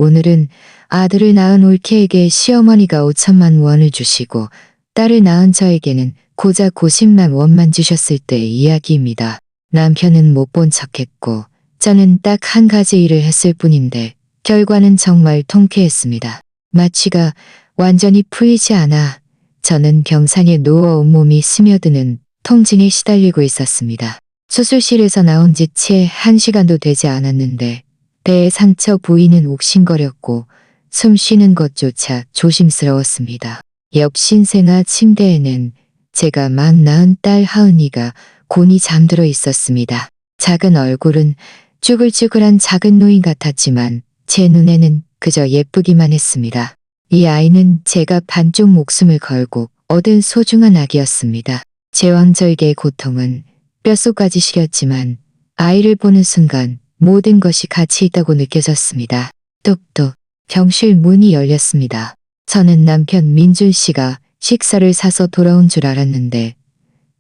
오늘은 아들을 낳은 올케에게 시어머니가 5천만 원을 주시고 딸을 낳은 저에게는 고작 50만 원만 주셨을 때의 이야기입니다. 남편은 못 본 척했고 저는 딱 한 가지 일을 했을 뿐인데 결과는 정말 통쾌했습니다. 마취가 완전히 풀리지 않아 저는 병상에 누워 온몸이 스며드는 통증에 시달리고 있었습니다. 수술실에서 나온 지 채 1시간도 되지 않았는데 배의 상처 부위는 옥신거렸고 숨 쉬는 것조차 조심스러웠습니다. 옆 신생아 침대에는 제가 막 낳은 딸 하은이가 곤히 잠들어 있었습니다. 작은 얼굴은 쭈글쭈글한 작은 노인 같았지만 제 눈에는 그저 예쁘기만 했습니다. 이 아이는 제가 반쪽 목숨을 걸고 얻은 소중한 아기였습니다. 제왕절개의 고통은 뼛속까지 시렸지만 아이를 보는 순간 모든 것이 가치 있다고 느껴졌습니다. 뚝뚝 병실 문이 열렸습니다. 저는 남편 민준 씨가 식사를 사서 돌아온 줄 알았는데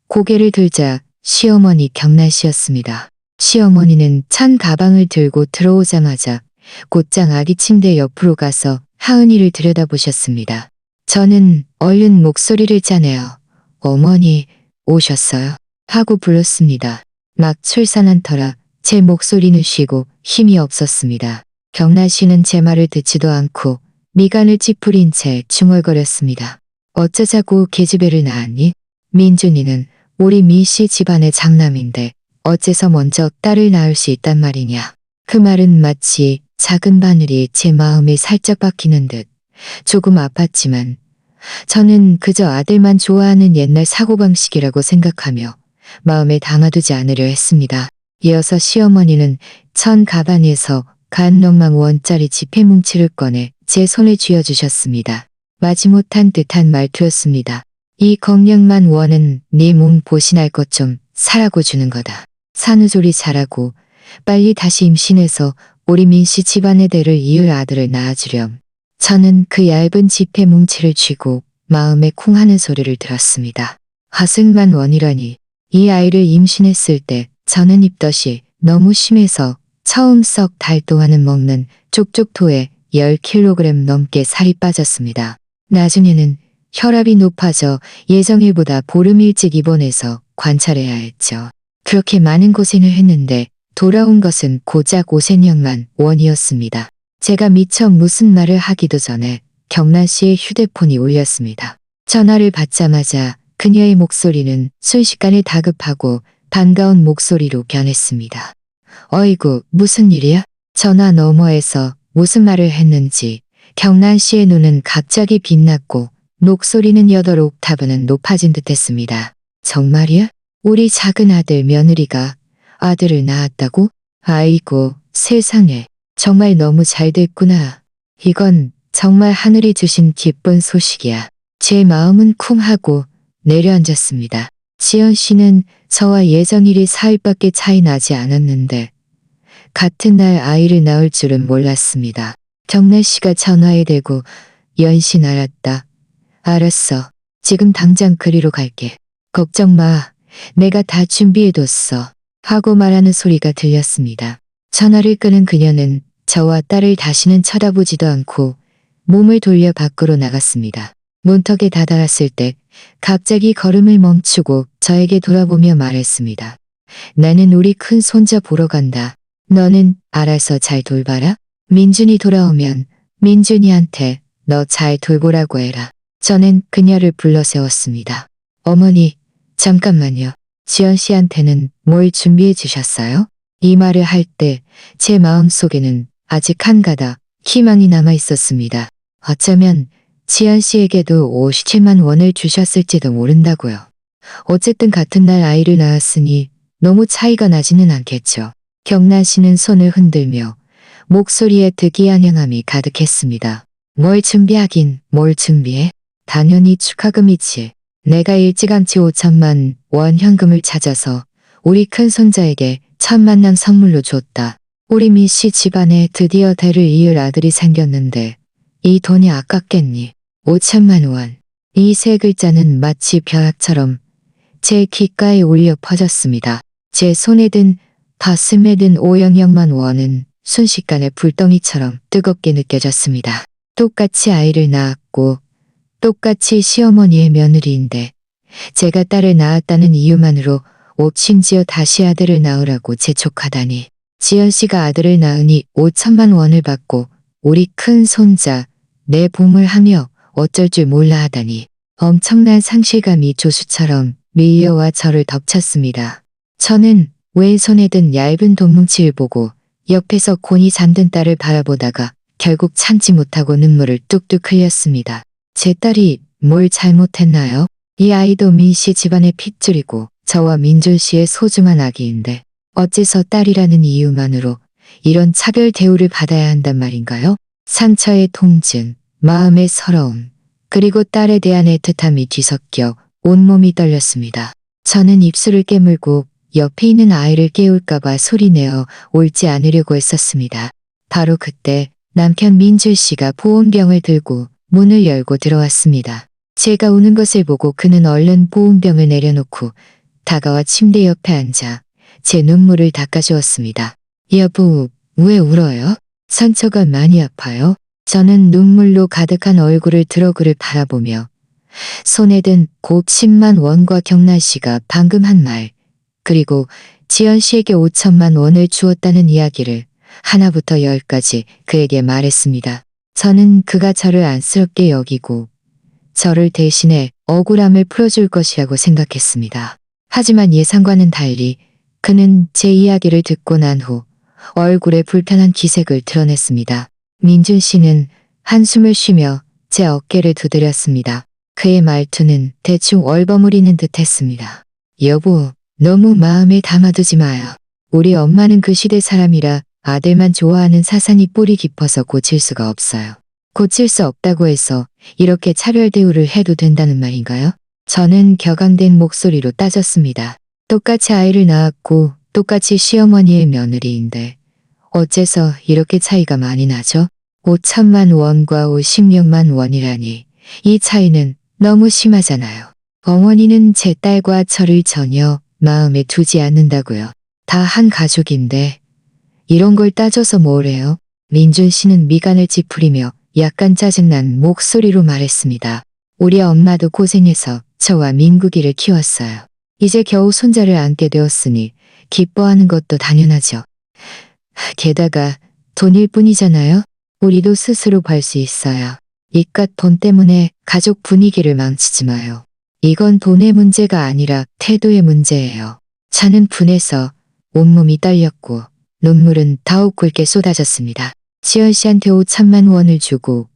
고개를 들자 시어머니 경란 씨였습니다. 시어머니는 찬 가방을 들고 들어오자마자 곧장 아기 침대 옆으로 가서 하은이를 들여다보셨습니다. 저는 얼른 목소리를 짜내어 어머니 오셨어요? 하고 불렀습니다. 막 출산한 터라 제 목소리는 쉬고 힘이 없었습니다. 경란 씨는 제 말을 듣지도 않고 미간을 찌푸린 채 중얼거렸습니다. 어쩌자고 계집애를 낳았니? 민준이는 우리 민씨 집안의 장남인데 어째서 먼저 딸을 낳을 수 있단 말이냐. 그 말은 마치 작은 바늘이 제 마음에 살짝 박히는 듯 조금 아팠지만 저는 그저 아들만 좋아하는 옛날 사고방식이라고 생각하며 마음에 담아두지 않으려 했습니다. 이어서 시어머니는 천 가방에서 간넉만 원짜리 지폐 뭉치를 꺼내 제 손에 쥐어주셨습니다. 마지못한 듯한 말투였습니다. 이 공력만 원은 네 몸 보신할 것 좀 사라고 주는 거다. 산후조리 잘하고 빨리 다시 임신해서 우리 민씨 집안의 대를 이을 아들을 낳아주렴. 저는 그 얇은 지폐 뭉치를 쥐고 마음에 쿵 하는 소리를 들었습니다. 화승만 원이라니. 이 아이를 임신했을 때 저는 입덧이 너무 심해서 처음 석 달 동안은 먹는 족족토에 10kg 넘게 살이 빠졌습니다. 나중에는 혈압이 높아져 예정일보다 보름 일찍 입원해서 관찰해야 했죠. 그렇게 많은 고생을 했는데 돌아온 것은 고작 5천만 원이었습니다. 제가 미처 무슨 말을 하기도 전에 경란 씨의 휴대폰이 울렸습니다. 전화를 받자마자 그녀의 목소리는 순식간에 다급하고 반가운 목소리로 변했습니다. 어이구, 무슨 일이야? 전화 너머에서 무슨 말을 했는지 경란 씨의 눈은 갑자기 빛났고 목소리는 8옥타브는 높아진 듯했습니다. 정말이야? 우리 작은 아들 며느리가 아들을 낳았다고? 아이고, 세상에. 정말 너무 잘 됐구나. 이건 정말 하늘이 주신 기쁜 소식이야. 제 마음은 쿵 하고 내려앉았습니다. 지연 씨는 저와 예정일이 4일밖에 차이 나지 않았는데 같은 날 아이를 낳을 줄은 몰랐습니다. 경란 씨가 전화에 대고 연신 알았다. 알았어. 지금 당장 그리로 갈게. 걱정 마. 내가 다 준비해뒀어. 하고 말하는 소리가 들렸습니다. 전화를 끄는 그녀는 저와 딸을 다시는 쳐다보지도 않고 몸을 돌려 밖으로 나갔습니다. 문턱에 다다랐을 때 갑자기 걸음을 멈추고 저에게 돌아보며 말했습니다. 나는 우리 큰 손자 보러 간다. 너는 알아서 잘 돌봐라. 민준이 돌아오면 민준이한테 너 잘 돌보라고 해라. 저는 그녀를 불러 세웠습니다. 어머니, 잠깐만요. 지연 씨한테는 뭘 준비해 주셨어요? 이 말을 할 때 제 마음속에는 아직 한가닥 희망이 남아 있었습니다. 어쩌면 지연 씨에게도 57만 원을 주셨을지도 모른다고요. 어쨌든 같은 날 아이를 낳았으니 너무 차이가 나지는 않겠죠. 경란 씨는 손을 흔들며 목소리에 특이한 향함이 가득했습니다. 뭘 준비하긴 뭘 준비해? 당연히 축하금이지. 내가 일찌감치 5천만 원 현금을 찾아서 우리 큰손자에게 첫 만남 선물로 줬다. 우리 민씨 집안에 드디어 대를 이을 아들이 생겼는데 이 돈이 아깝겠니? 5천만 원. 이 세 글자는 마치 벼락처럼 제 귓가에 울려 퍼졌습니다. 제 손에 든 가슴에 든 500만 원은 순식간에 불덩이처럼 뜨겁게 느껴졌습니다. 똑같이 아이를 낳았고 똑같이 시어머니의 며느리인데 제가 딸을 낳았다는 이유만으로 심지어 다시 아들을 낳으라고 재촉하다니. 지연 씨가 아들을 낳으니 5천만 원을 받고 우리 큰 손자 내 봄을 하며 어쩔 줄 몰라 하다니. 엄청난 상실감이 조수처럼 밀려와 저를 덮쳤습니다. 저는 왼손에 든 얇은 돈뭉치를 보고 옆에서 곤히 잠든 딸을 바라보다가 결국 참지 못하고 눈물을 뚝뚝 흘렸습니다. 제 딸이 뭘 잘못했나요? 이 아이도 민 씨 집안의 핏줄이고 저와 민준 씨의 소중한 아기인데 어째서 딸이라는 이유만으로 이런 차별 대우를 받아야 한단 말인가요? 상처의 통증, 마음의 서러움, 그리고 딸에 대한 애틋함이 뒤섞여 온몸이 떨렸습니다. 저는 입술을 깨물고 옆에 있는 아이를 깨울까봐 소리내어 옳지 않으려고 했었습니다. 바로 그때 남편 민준 씨가 보온병을 들고 문을 열고 들어왔습니다. 제가 우는 것을 보고 그는 얼른 보온병을 내려놓고 다가와 침대 옆에 앉아 제 눈물을 닦아주었습니다. 여보, 왜 울어요? 상처가 많이 아파요? 저는 눈물로 가득한 얼굴을 들어 그를 바라보며 손에 든 곱 10만 원과 경란 씨가 방금 한 말, 그리고 지연 씨에게 5천만 원을 주었다는 이야기를 하나부터 열까지 그에게 말했습니다. 저는 그가 저를 안쓰럽게 여기고 저를 대신해 억울함을 풀어줄 것이라고 생각했습니다. 하지만 예상과는 달리 그는 제 이야기를 듣고 난 후 얼굴에 불편한 기색을 드러냈습니다. 민준 씨는 한숨을 쉬며 제 어깨를 두드렸습니다. 그의 말투는 대충 얼버무리는 듯 했습니다. 여보, 너무 마음에 담아두지 마요. 우리 엄마는 그 시대 사람이라 아들만 좋아하는 사상이 뿌리 깊어서 고칠 수가 없어요. 고칠 수 없다고 해서 이렇게 차별 대우를 해도 된다는 말인가요? 저는 격앙된 목소리로 따졌습니다. 똑같이 아이를 낳았고 똑같이 시어머니의 며느리인데 어째서 이렇게 차이가 많이 나죠? 5천만 원과 56만 원이라니 이 차이는 너무 심하잖아요. 어머니는 제 딸과 저를 전혀 마음에 두지 않는다고요. 다 한 가족인데 이런 걸 따져서 뭐래요? 민준 씨는 미간을 찌푸리며 약간 짜증난 목소리로 말했습니다. 우리 엄마도 고생해서 저와 민국이를 키웠어요. 이제 겨우 손자를 안게 되었으니 기뻐하는 것도 당연하죠. 게다가 돈일 뿐이잖아요. 우리도 스스로 벌 수 있어요. 이깟 돈 때문에 가족 분위기를 망치지 마요. 이건 돈의 문제가 아니라 태도의 문제예요. 저는 분해서 온몸이 떨렸고 눈물은 더욱 굵게 쏟아졌습니다. 지연 씨한테 5천만 원을 주고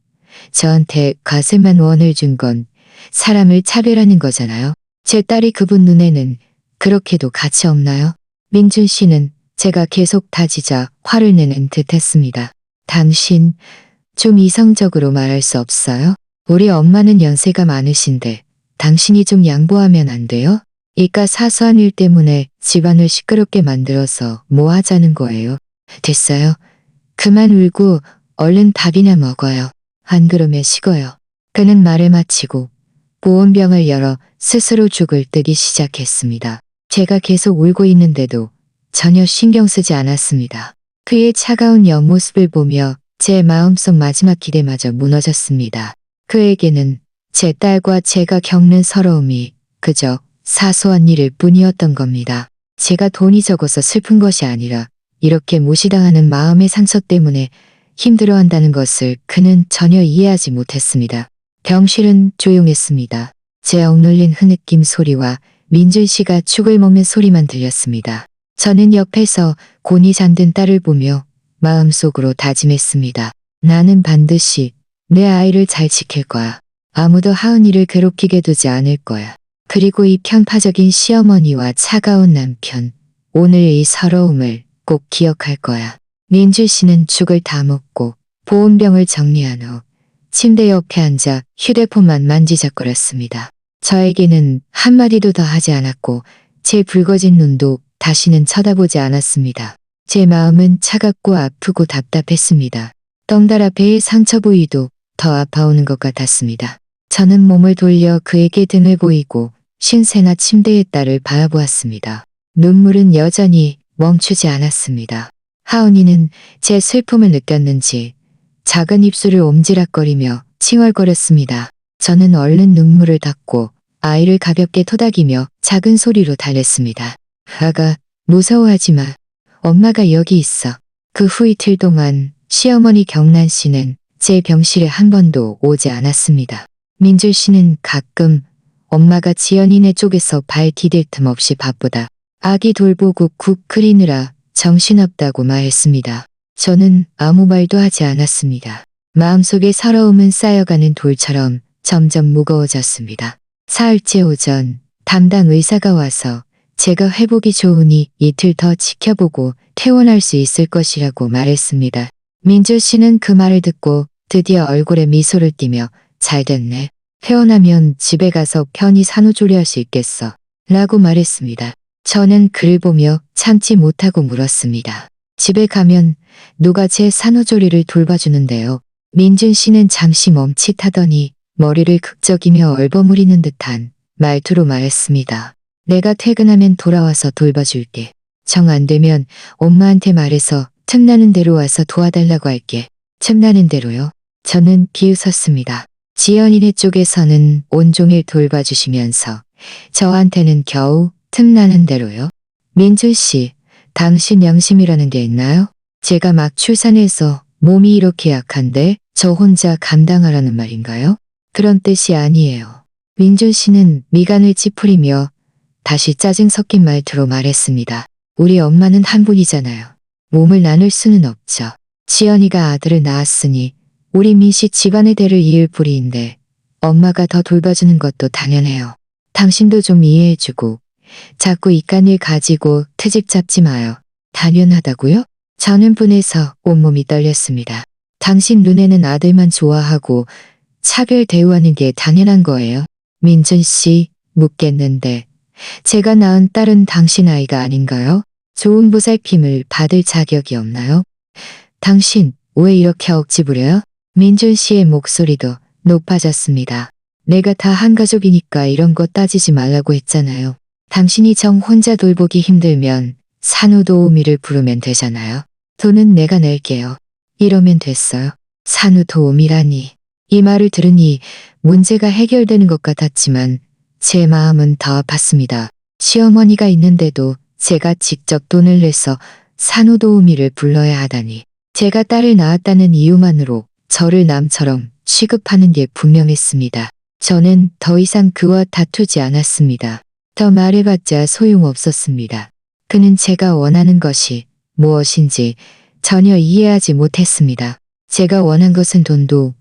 저한테 40만 원을 준 건 사람을 차별하는 거잖아요. 제 딸이 그분 눈에는 그렇게도 가치 없나요? 민준 씨는 제가 계속 다지자 화를 내는 듯 했습니다. 당신 좀 이성적으로 말할 수 없어요? 우리 엄마는 연세가 많으신데 당신이 좀 양보하면 안 돼요? 이깟 사소한 일 때문에 집안을 시끄럽게 만들어서 뭐 하자는 거예요? 됐어요. 그만 울고 얼른 밥이나 먹어요. 안 그러면 식어요. 그는 말을 마치고 보온병을 열어 스스로 죽을 뜨기 시작했습니다. 제가 계속 울고 있는데도 전혀 신경 쓰지 않았습니다. 그의 차가운 옆모습을 보며 제 마음속 마지막 기대마저 무너졌습니다. 그에게는 제 딸과 제가 겪는 서러움이 그저 사소한 일일 뿐이었던 겁니다. 제가 돈이 적어서 슬픈 것이 아니라 이렇게 무시당하는 마음의 상처 때문에 힘들어한다는 것을 그는 전혀 이해하지 못했습니다. 병실은 조용했습니다. 제 억눌린 흐느낌 소리와 민준 씨가 죽을 먹는 소리만 들렸습니다. 저는 옆에서 곤히 잠든 딸을 보며 마음속으로 다짐했습니다. 나는 반드시 내 아이를 잘 지킬 거야. 아무도 하은이를 괴롭히게 두지 않을 거야. 그리고 이 편파적인 시어머니와 차가운 남편, 오늘 이 서러움을 꼭 기억할 거야. 민준 씨는 죽을 다 먹고 보온병을 정리한 후 침대 옆에 앉아 휴대폰만 만지작거렸습니다. 저에게는 한마디도 더 하지 않았고 제 붉어진 눈도 다시는 쳐다보지 않았습니다. 제 마음은 차갑고 아프고 답답했습니다. 덩달아 배의 상처 부위도 더 아파오는 것 같았습니다. 저는 몸을 돌려 그에게 등을 보이고 신세나 침대의 딸을 바라보았습니다. 눈물은 여전히 멈추지 않았습니다. 하은이는 제 슬픔을 느꼈는지 작은 입술을 옴지락거리며 칭얼거렸습니다. 저는 얼른 눈물을 닦고 아이를 가볍게 토닥이며 작은 소리로 달랬습니다. 아가, 무서워하지 마. 엄마가 여기 있어. 그 후 이틀 동안 시어머니 경란 씨는 제 병실에 한 번도 오지 않았습니다. 민줄 씨는 가끔 엄마가 지연이네 쪽에서 발 디딜 틈 없이 바쁘다. 아기 돌보고 국 끓이느라 정신없다고 말했습니다. 저는 아무 말도 하지 않았습니다. 마음속에 서러움은 쌓여가는 돌처럼 점점 무거워졌습니다. 사흘째 오전 담당 의사가 와서 제가 회복이 좋으니 이틀 더 지켜보고 퇴원할 수 있을 것이라고 말했습니다. 민주 씨는 그 말을 듣고 드디어 얼굴에 미소를 띠며 잘 됐네. 퇴원하면 집에 가서 편히 산후조리할 수 있겠어. 라고 말했습니다. 저는 그를 보며 참지 못하고 물었습니다. 집에 가면 누가 제 산후조리를 돌봐주는데요. 민준 씨는 잠시 멈칫하더니 머리를 극적이며 얼버무리는 듯한 말투로 말했습니다. 내가 퇴근하면 돌아와서 돌봐줄게. 정 안 되면 엄마한테 말해서 틈나는 대로 와서 도와달라고 할게. 틈나는 대로요? 저는 비웃었습니다. 지연이네 쪽에서는 온종일 돌봐주시면서 저한테는 겨우 틈나는 대로요? 민준 씨, 당신 양심이라는 게 있나요? 제가 막 출산해서 몸이 이렇게 약한데 저 혼자 감당하라는 말인가요? 그런 뜻이 아니에요. 민준 씨는 미간을 찌푸리며 다시 짜증 섞인 말투로 말했습니다. 우리 엄마는 한 분이잖아요. 몸을 나눌 수는 없죠. 지연이가 아들을 낳았으니 우리 민씨 집안의 대를 이을 뿌리인데 엄마가 더 돌봐주는 것도 당연해요. 당신도 좀 이해해주고 자꾸 이깟 일 가지고 트집 잡지 마요. 당연하다고요? 저는 분해서 온몸이 떨렸습니다. 당신 눈에는 아들만 좋아하고 차별 대우하는 게 당연한 거예요. 민준 씨, 묻겠는데 제가 낳은 딸은 당신 아이가 아닌가요? 좋은 보살핌을 받을 자격이 없나요? 당신 왜 이렇게 억지 부려요? 민준 씨의 목소리도 높아졌습니다. 내가 다 한 가족이니까 이런 거 따지지 말라고 했잖아요. 당신이 정 혼자 돌보기 힘들면 산후도우미를 부르면 되잖아요. 돈은 내가 낼게요. 이러면 됐어요. 산후도우미라니. 이 말을 들으니 문제가 해결되는 것 같았지만 제 마음은 더 아팠습니다. 시어머니가 있는데도 제가 직접 돈을 내서 산후도우미를 불러야 하다니. 제가 딸을 낳았다는 이유만으로 저를 남처럼 취급하는 게 분명했습니다. 저는 더 이상 그와 다투지 않았습니다. 더 말해봤자 소용없었습니다. 그는 제가 원하는 것이 무엇인지 전혀 이해하지 못했습니다. 제가 원한 것은 돈도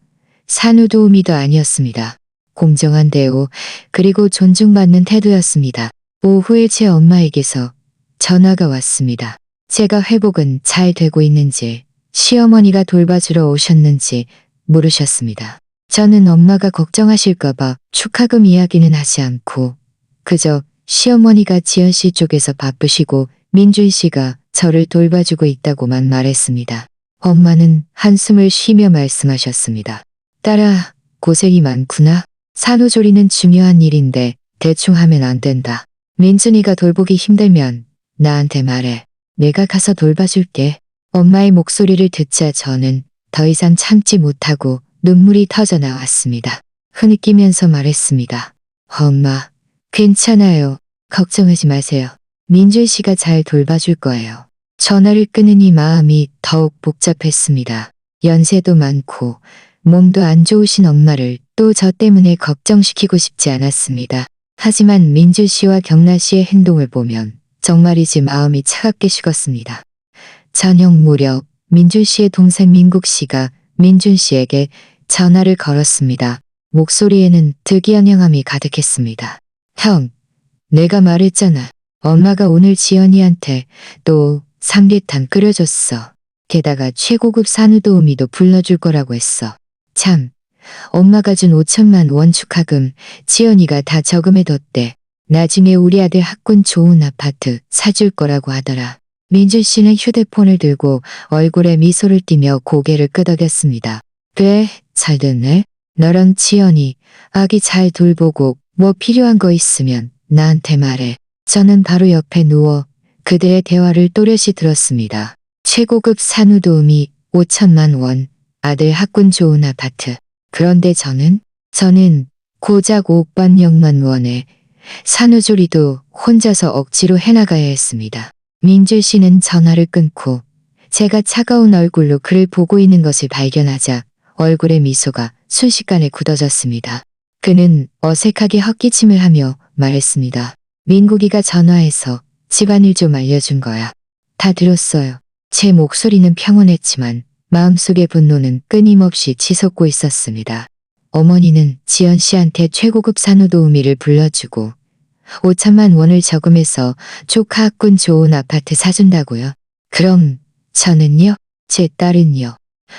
산후도우미도 아니었습니다. 공정한 대우 그리고 존중받는 태도였습니다. 오후에 제 엄마에게서 전화가 왔습니다. 제가 회복은 잘 되고 있는지 시어머니가 돌봐주러 오셨는지 물으셨습니다. 저는 엄마가 걱정하실까봐 축하금 이야기는 하지 않고 그저 시어머니가 지연 씨 쪽에서 바쁘시고 민준 씨가 저를 돌봐주고 있다고만 말했습니다. 엄마는 한숨을 쉬며 말씀하셨습니다. 딸아, 고생이 많구나. 산후조리는 중요한 일인데 대충 하면 안 된다. 민준이가 돌보기 힘들면 나한테 말해. 내가 가서 돌봐줄게. 엄마의 목소리를 듣자 저는 더 이상 참지 못하고 눈물이 터져 나왔습니다. 흐느끼면서 말했습니다. 엄마, 괜찮아요. 걱정하지 마세요. 민준 씨가 잘 돌봐줄 거예요. 전화를 끊으니 마음이 더욱 복잡했습니다. 연세도 많고 몸도 안 좋으신 엄마를 또 저 때문에 걱정시키고 싶지 않았습니다. 하지만 민준 씨와 경란 씨의 행동을 보면 정말이지 마음이 차갑게 식었습니다. 저녁 무렵 민준 씨의 동생 민국 씨가 민준 씨에게 전화를 걸었습니다. 목소리에는 특이한 향함이 가득했습니다. 형, 내가 말했잖아. 엄마가 오늘 지연이한테 또 삼계탕 끓여줬어. 게다가 최고급 산후도우미도 불러줄 거라고 했어. 참, 엄마가 준 5천만 원 축하금 지연이가 다 저금해뒀대. 나중에 우리 아들 학군 좋은 아파트 사줄 거라고 하더라. 민준 씨는 휴대폰을 들고 얼굴에 미소를 띠며 고개를 끄덕였습니다. 그래, 잘 됐네. 너랑 지연이 아기 잘 돌보고 뭐 필요한 거 있으면 나한테 말해. 저는 바로 옆에 누워 그들의 대화를 또렷이 들었습니다. 최고급 산후도우미 5천만 원, 아들 학군 좋은 아파트. 그런데 저는 고작 500만 원에 산후조리도 혼자서 억지로 해나가야 했습니다. 민주 씨는 전화를 끊고 제가 차가운 얼굴로 그를 보고 있는 것을 발견하자 얼굴에 미소가 순식간에 굳어졌습니다. 그는 어색하게 헛기침을 하며 말했습니다. 민국이가 전화해서 집안일 좀 알려준 거야. 다 들었어요. 제 목소리는 평온했지만 마음속의 분노는 끊임없이 치솟고 있었습니다. 어머니는 지연 씨한테 최고급 산후도우미를 불러주고 5천만 원을 저금해서 조카 학군 좋은 아파트 사준다고요. 그럼 저는요? 제 딸은요?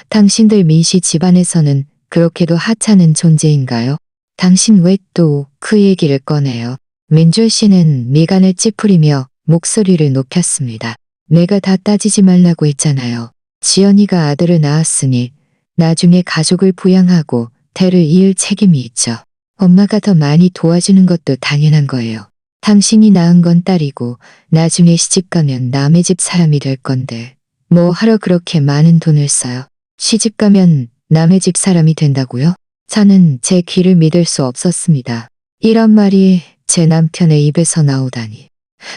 당신들 민씨 집안에서는 그렇게도 하찮은 존재인가요? 당신 왜 또 그 얘기를 꺼내요? 민주 씨는 미간을 찌푸리며 목소리를 높였습니다. 내가 다 따지지 말라고 했잖아요. 지연이가 아들을 낳았으니 나중에 가족을 부양하고 대를 이을 책임이 있죠. 엄마가 더 많이 도와주는 것도 당연한 거예요. 당신이 낳은 건 딸이고 나중에 시집가면 남의 집 사람이 될 건데 뭐 하러 그렇게 많은 돈을 써요. 시집가면 남의 집 사람이 된다고요? 저는 제 귀를 믿을 수 없었습니다. 이런 말이 제 남편의 입에서 나오다니.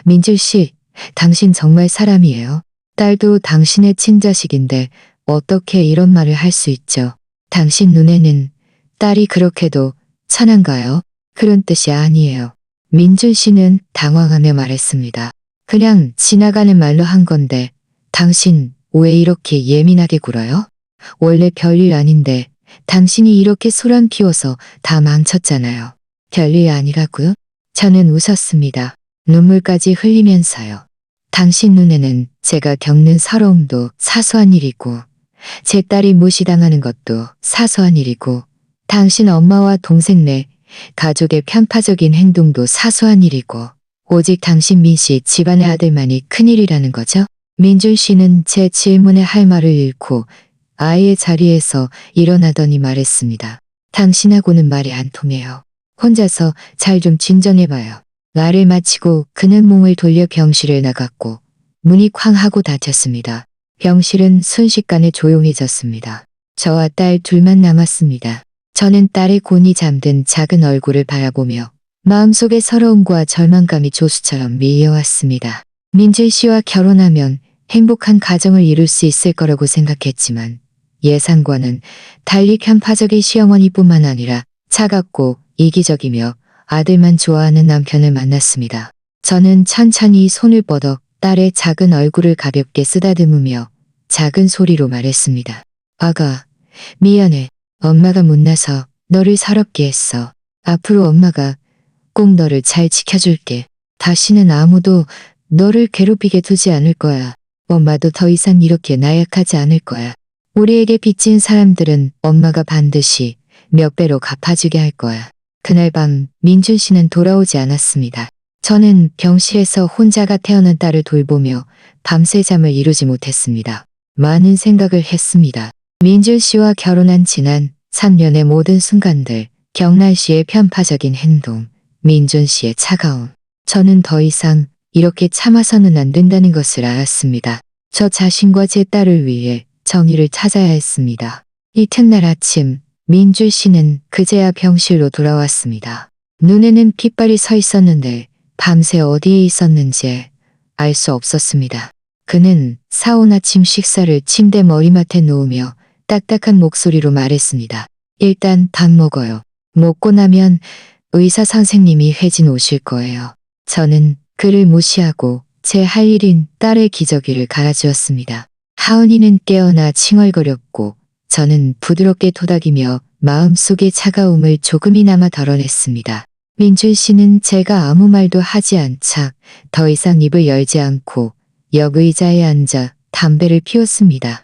민주 씨, 당신 정말 사람이에요. 딸도 당신의 친자식인데 어떻게 이런 말을 할 수 있죠? 당신 눈에는 딸이 그렇게도 천한가요? 그런 뜻이 아니에요. 민준 씨는 당황하며 말했습니다. 그냥 지나가는 말로 한 건데 당신 왜 이렇게 예민하게 굴어요? 원래 별일 아닌데 당신이 이렇게 소란 피워서 다 망쳤잖아요. 별일 아니라고요? 저는 웃었습니다. 눈물까지 흘리면서요. 당신 눈에는 제가 겪는 서러움도 사소한 일이고 제 딸이 무시당하는 것도 사소한 일이고 당신 엄마와 동생네 가족의 편파적인 행동도 사소한 일이고 오직 당신 민씨 집안의 아들만이 큰일이라는 거죠? 민준 씨는 제 질문에 할 말을 잃고 아이의 자리에서 일어나더니 말했습니다. 당신하고는 말이 안 통해요. 혼자서 잘 좀 진정해봐요. 말을 마치고 그는 몸을 돌려 병실을 나갔고 문이 쾅 하고 닫혔습니다. 병실은 순식간에 조용해졌습니다. 저와 딸 둘만 남았습니다. 저는 딸의 곤히 잠든 작은 얼굴을 바라보며 마음속의 서러움과 절망감이 조수처럼 밀려왔습니다. 민준 씨와 결혼하면 행복한 가정을 이룰 수 있을 거라고 생각했지만 예상과는 달리 편파적인 시어머니뿐만 아니라 차갑고 이기적이며 아들만 좋아하는 남편을 만났습니다. 저는 천천히 손을 뻗어 딸의 작은 얼굴을 가볍게 쓰다듬으며 작은 소리로 말했습니다. 아가, 미안해. 엄마가 못나서 너를 서럽게 했어. 앞으로 엄마가 꼭 너를 잘 지켜줄게. 다시는 아무도 너를 괴롭히게 두지 않을 거야. 엄마도 더 이상 이렇게 나약하지 않을 거야. 우리에게 빚진 사람들은 엄마가 반드시 몇 배로 갚아주게 할 거야. 그날 밤 민준 씨는 돌아오지 않았습니다. 저는 병실에서 혼자가 태어난 딸을 돌보며 밤새 잠을 이루지 못했습니다. 많은 생각을 했습니다. 민준 씨와 결혼한 지난 3년의 모든 순간들, 경란 씨의 편파적인 행동, 민준 씨의 차가움. 저는 더 이상 이렇게 참아서는 안 된다는 것을 알았습니다. 저 자신과 제 딸을 위해 정의를 찾아야 했습니다. 이튿날 아침, 민준 씨는 그제야 병실로 돌아왔습니다. 눈에는 핏발이 서 있었는데 밤새 어디에 있었는지 알 수 없었습니다. 그는 사온 아침 식사를 침대 머리맡에 놓으며 딱딱한 목소리로 말했습니다. 일단 밥 먹어요. 먹고 나면 의사 선생님이 회진 오실 거예요. 저는 그를 무시하고 제 할 일인 딸의 기저귀를 갈아주었습니다. 하은이는 깨어나 칭얼거렸고 저는 부드럽게 토닥이며 마음속의 차가움을 조금이나마 덜어냈습니다. 민준 씨는 제가 아무 말도 하지 않자 더 이상 입을 열지 않고 역 의자에 앉아 담배를 피웠습니다.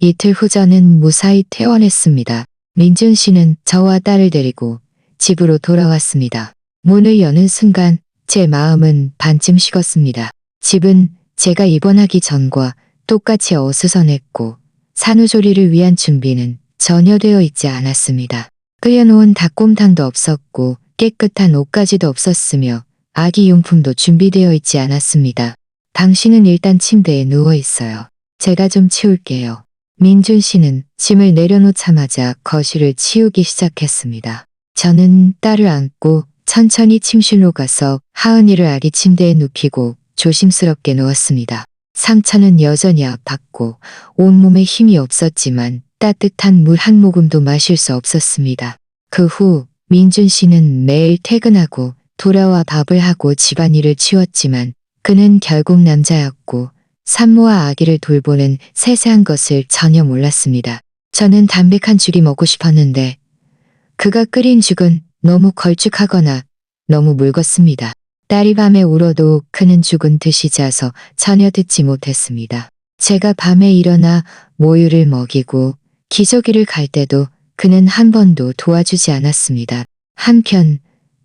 이틀 후 저는 무사히 퇴원했습니다. 민준 씨는 저와 딸을 데리고 집으로 돌아왔습니다. 문을 여는 순간 제 마음은 반쯤 식었습니다. 집은 제가 입원하기 전과 똑같이 어수선했고 산후조리를 위한 준비는 전혀 되어 있지 않았습니다. 끓여놓은 닭곰탕도 없었고 깨끗한 옷가지도 없었으며 아기 용품도 준비되어 있지 않았습니다. 당신은 일단 침대에 누워 있어요. 제가 좀 치울게요. 민준 씨는 짐을 내려놓자마자 거실을 치우기 시작했습니다. 저는 딸을 안고 천천히 침실로 가서 하은이를 아기 침대에 눕히고 조심스럽게 누웠습니다. 상처는 여전히 아팠고 온몸에 힘이 없었지만 따뜻한 물 한 모금도 마실 수 없었습니다. 그 후 민준 씨는 매일 퇴근하고 돌아와 밥을 하고 집안일을 치웠지만 그는 결국 남자였고 산모와 아기를 돌보는 세세한 것을 전혀 몰랐습니다. 저는 담백한 죽이 먹고 싶었는데 그가 끓인 죽은 너무 걸쭉하거나 너무 묽었습니다. 딸이 밤에 울어도 그는 죽은 듯이 자서 전혀 듣지 못했습니다. 제가 밤에 일어나 모유를 먹이고 기저귀를 갈 때도 그는 한 번도 도와주지 않았습니다. 한편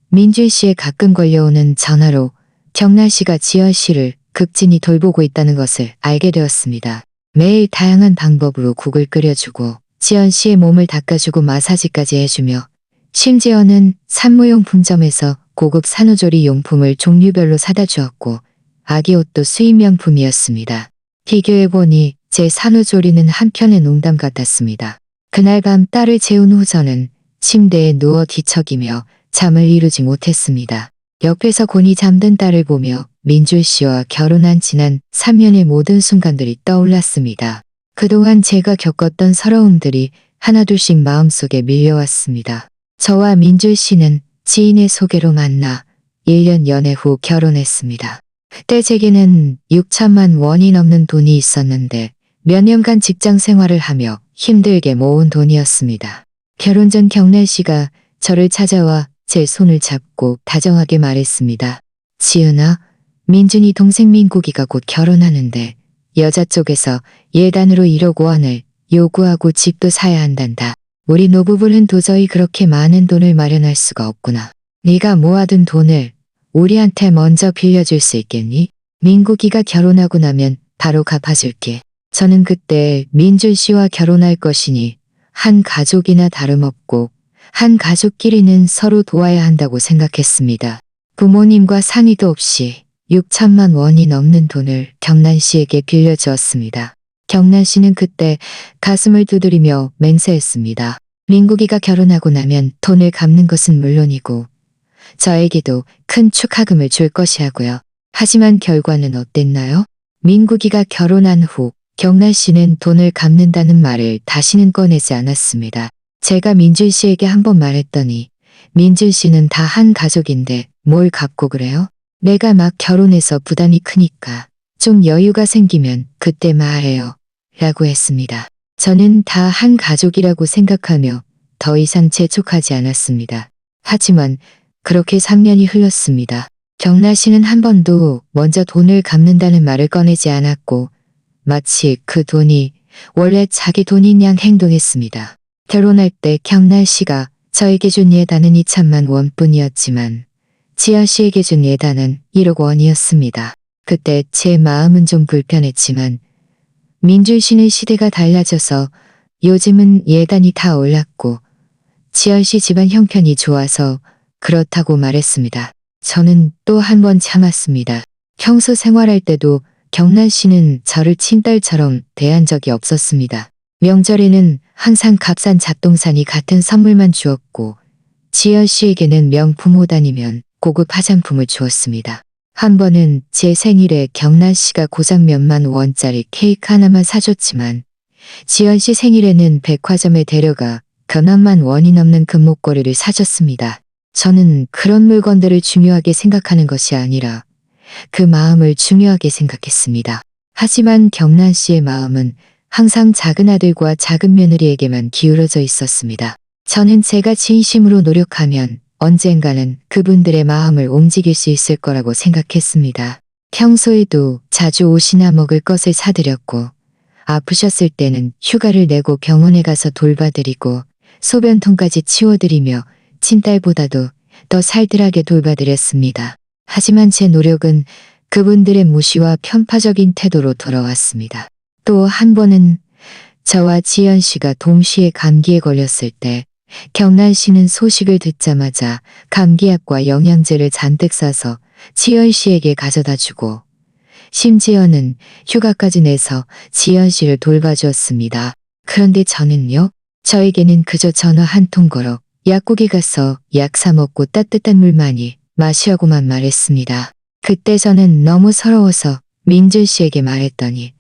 민준 씨의 가끔 걸려오는 전화로 경란 씨가 지연 씨를 극진히 돌보고 있다는 것을 알게 되었습니다. 매일 다양한 방법으로 국을 끓여주고 지연 씨의 몸을 닦아주고 마사지까지 해주며 심지어는 산모용품점에서 고급 산후조리 용품을 종류별로 사다 주었고 아기 옷도 수입 명품이었습니다. 비교해보니 제 산후조리는 한편의 농담 같았습니다. 그날 밤 딸을 재운 후 저는 침대에 누워 뒤척이며 잠을 이루지 못했습니다. 옆에서 곤히 잠든 딸을 보며 민준 씨와 결혼한 지난 3년의 모든 순간들이 떠올랐습니다. 그동안 제가 겪었던 서러움들이 하나둘씩 마음속에 밀려왔습니다. 저와 민준 씨는 지인의 소개로 만나 1년 연애 후 결혼했습니다. 그때 제게는 6천만 원이 넘는 돈이 있었는데 몇 년간 직장 생활을 하며 힘들게 모은 돈이었습니다. 결혼 전 경란 씨가 저를 찾아와 제 손을 잡고 다정하게 말했습니다. 지은아, 민준이 동생 민국이가 곧 결혼하는데 여자 쪽에서 예단으로 1억 원을 요구하고 집도 사야 한단다. 우리 노부부는 도저히 그렇게 많은 돈을 마련할 수가 없구나. 네가 모아둔 돈을 우리한테 먼저 빌려줄 수 있겠니? 민국이가 결혼하고 나면 바로 갚아줄게. 저는 그때 민준 씨와 결혼할 것이니 한 가족이나 다름없고 한 가족끼리는 서로 도와야 한다고 생각했습니다. 부모님과 상의도 없이 6천만 원이 넘는 돈을 경란 씨에게 빌려주었습니다. 경란 씨는 그때 가슴을 두드리며 맹세했습니다. 민국이가 결혼하고 나면 돈을 갚는 것은 물론이고 저에게도 큰 축하금을 줄 것이라고요. 하지만 결과는 어땠나요? 민국이가 결혼한 후 경란 씨는 돈을 갚는다는 말을 다시는 꺼내지 않았습니다. 제가 민준 씨에게 한번 말했더니 민준 씨는 다 한 가족인데 뭘 갚고 그래요? 내가 막 결혼해서 부담이 크니까 좀 여유가 생기면 그때 말해요. 라고 했습니다. 저는 다 한 가족이라고 생각하며 더 이상 재촉하지 않았습니다. 하지만 그렇게 3년이 흘렀습니다. 경란 씨는 한 번도 먼저 돈을 갚는다는 말을 꺼내지 않았고 마치 그 돈이 원래 자기 돈인 양 행동했습니다. 결혼할 때 경란 씨가 저에게 준 예단은 2천만 원뿐이었지만 지연 씨에게 준 예단은 1억 원이었습니다. 그때 제 마음은 좀 불편했지만 민준 씨는 시대가 달라져서 요즘은 예단이 다 올랐고 지연 씨 집안 형편이 좋아서 그렇다고 말했습니다. 저는 또 한 번 참았습니다. 평소 생활할 때도 경란 씨는 저를 친딸처럼 대한 적이 없었습니다. 명절에는 항상 값싼 잡동사니 같은 선물만 주었고 지연 씨에게는 명품 옷 아니면 고급 화장품을 주었습니다. 한 번은 제 생일에 경란 씨가 고작 몇만 원짜리 케이크 하나만 사줬지만 지연 씨 생일에는 백화점에 데려가 몇만 원이 넘는 금목걸이를 사줬습니다. 저는 그런 물건들을 중요하게 생각하는 것이 아니라 그 마음을 중요하게 생각했습니다. 하지만 경란 씨의 마음은 항상 작은 아들과 작은 며느리에게만 기울어져 있었습니다. 저는 제가 진심으로 노력하면 언젠가는 그분들의 마음을 움직일 수 있을 거라고 생각했습니다. 평소에도 자주 옷이나 먹을 것을 사드렸고 아프셨을 때는 휴가를 내고 병원에 가서 돌봐드리고 소변통까지 치워드리며 친딸보다도 더 살뜰하게 돌봐드렸습니다. 하지만 제 노력은 그분들의 무시와 편파적인 태도로 돌아왔습니다. 또 한 번은 저와 지연 씨가 동시에 감기에 걸렸을 때 경란 씨는 소식을 듣자마자 감기약과 영양제를 잔뜩 싸서 지연 씨에게 가져다 주고 심지어는 휴가까지 내서 지연 씨를 돌봐주었습니다. 그런데 저는요? 저에게는 그저 전화 한 통 걸어 약국에 가서 약 사 먹고 따뜻한 물 많이 마시라고만 말했습니다. 그때 저는 너무 서러워서 민준 씨에게 말했더니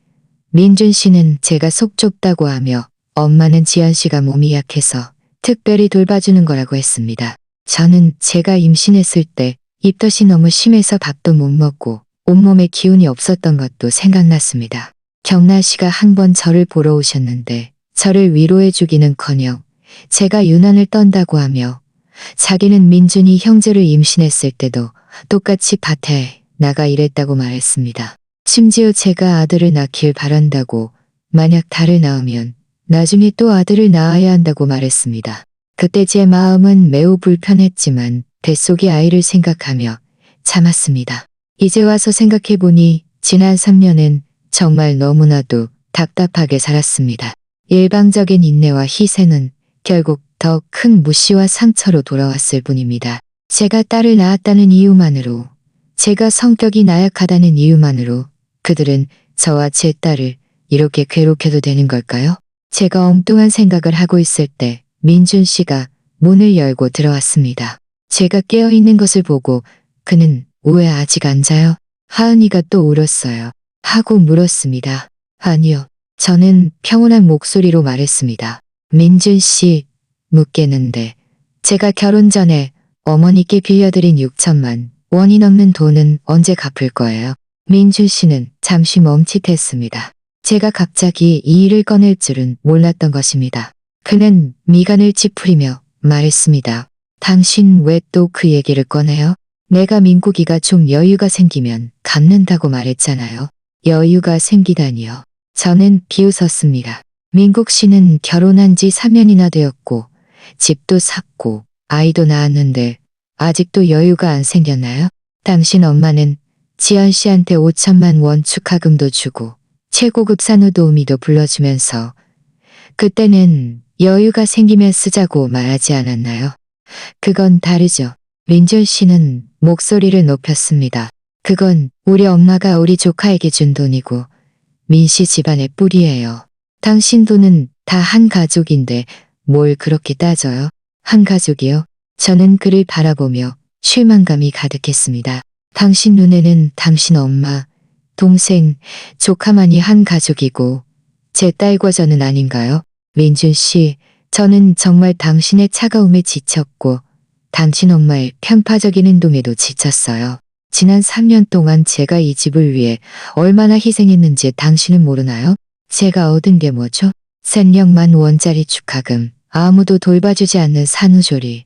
민준 씨는 제가 속 좁다고 하며 엄마는 지연 씨가 몸이 약해서 특별히 돌봐주는 거라고 했습니다. 저는 제가 임신했을 때 입덧이 너무 심해서 밥도 못 먹고 온몸에 기운이 없었던 것도 생각났습니다. 경란 씨가 한 번 저를 보러 오셨는데 저를 위로해 주기는커녕 제가 유난을 떤다고 하며 자기는 민준이 형제를 임신했을 때도 똑같이 밭에 나가 일했다고 말했습니다. 심지어 제가 아들을 낳길 바란다고 만약 달을 낳으면 나중에 또 아들을 낳아야 한다고 말했습니다. 그때 제 마음은 매우 불편했지만 뱃속의 아이를 생각하며 참았습니다. 이제 와서 생각해보니 지난 3년은 정말 너무나도 답답하게 살았습니다. 일방적인 인내와 희생은 결국 더 큰 무시와 상처로 돌아왔을 뿐입니다. 제가 딸을 낳았다는 이유만으로, 제가 성격이 나약하다는 이유만으로 그들은 저와 제 딸을 이렇게 괴롭혀도 되는 걸까요? 제가 엉뚱한 생각을 하고 있을 때 민준 씨가 문을 열고 들어왔습니다. 제가 깨어있는 것을 보고 그는 왜 아직 안 자요? 하은이가 또 울었어요. 하고 물었습니다. 아니요. 저는 평온한 목소리로 말했습니다. 민준 씨, 묻겠는데 제가 결혼 전에 어머니께 빌려드린 6천만 원이 넘는 돈은 언제 갚을 거예요? 민준 씨는 잠시 멈칫했습니다. 제가 갑자기 이 일을 꺼낼 줄은 몰랐던 것입니다. 그는 미간을 찌푸리며 말했습니다. 당신 왜 또 그 얘기를 꺼내요? 내가 민국이가 좀 여유가 생기면 갚는다고 말했잖아요. 여유가 생기다니요. 저는 비웃었습니다. 민국 씨는 결혼한 지 3년이나 되었고 집도 샀고 아이도 낳았는데 아직도 여유가 안 생겼나요? 당신 엄마는 지연 씨한테 5천만 원 축하금도 주고 최고급 산후도우미도 불러주면서 그때는 여유가 생기면 쓰자고 말하지 않았나요? 그건 다르죠. 민준 씨는 목소리를 높였습니다. 그건 우리 엄마가 우리 조카에게 준 돈이고 민씨 집안의 뿌리예요. 당신 돈은 다 한 가족인데 뭘 그렇게 따져요? 한 가족이요? 저는 그를 바라보며 실망감이 가득했습니다. 당신 눈에는 당신 엄마, 동생, 조카만이 한 가족이고 제 딸과 저는 아닌가요? 민준 씨, 저는 정말 당신의 차가움에 지쳤고 당신 엄마의 편파적인 행동에도 지쳤어요. 지난 3년 동안 제가 이 집을 위해 얼마나 희생했는지 당신은 모르나요? 제가 얻은 게 뭐죠? 300만 원짜리 축하금, 아무도 돌봐주지 않는 산후조리,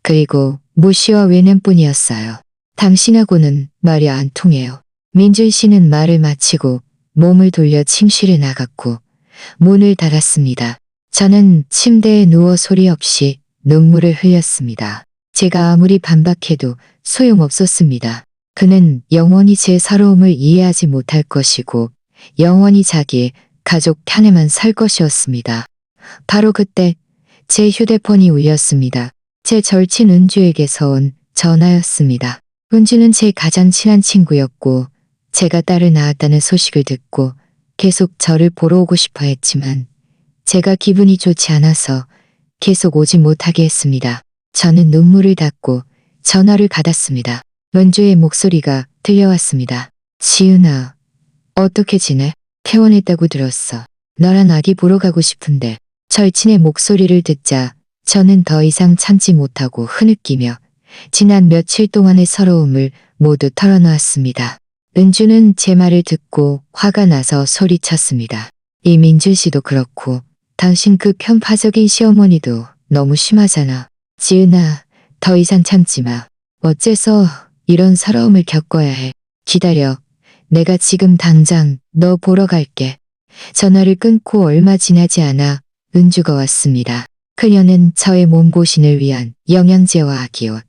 그리고 무시와 외면뿐이었어요. 당신하고는 말이 안 통해요. 민준 씨는 말을 마치고 몸을 돌려 침실에 나갔고 문을 닫았습니다. 저는 침대에 누워 소리 없이 눈물을 흘렸습니다. 제가 아무리 반박해도 소용없었습니다. 그는 영원히 제 서러움을 이해하지 못할 것이고 영원히 자기의 가족 편에만 살 것이었습니다. 바로 그때 제 휴대폰이 울렸습니다. 제 절친 은주에게서 온 전화였습니다. 은주는 제 가장 친한 친구였고 제가 딸을 낳았다는 소식을 듣고 계속 저를 보러 오고 싶어 했지만 제가 기분이 좋지 않아서 계속 오지 못하게 했습니다. 저는 눈물을 닦고 전화를 받았습니다. 은주의 목소리가 들려왔습니다. 지은아, 어떻게 지내? 퇴원했다고 들었어. 너랑 아기 보러 가고 싶은데. 절친의 목소리를 듣자 저는 더 이상 참지 못하고 흐느끼며 지난 며칠 동안의 서러움을 모두 털어놓았습니다. 은주는 제 말을 듣고 화가 나서 소리쳤습니다. 이민준 씨도 그렇고 당신 그 편파적인 시어머니도 너무 심하잖아. 지은아, 더 이상 참지 마. 어째서 이런 서러움을 겪어야 해. 기다려. 내가 지금 당장 너 보러 갈게. 전화를 끊고 얼마 지나지 않아 은주가 왔습니다. 그녀는 저의 몸보신을 위한 영양제와 아기옷,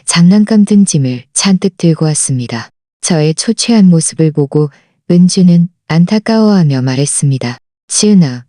장난감 등 짐을 잔뜩 들고 왔습니다. 저의 초췌한 모습을 보고 은주는 안타까워하며 말했습니다. 지은아,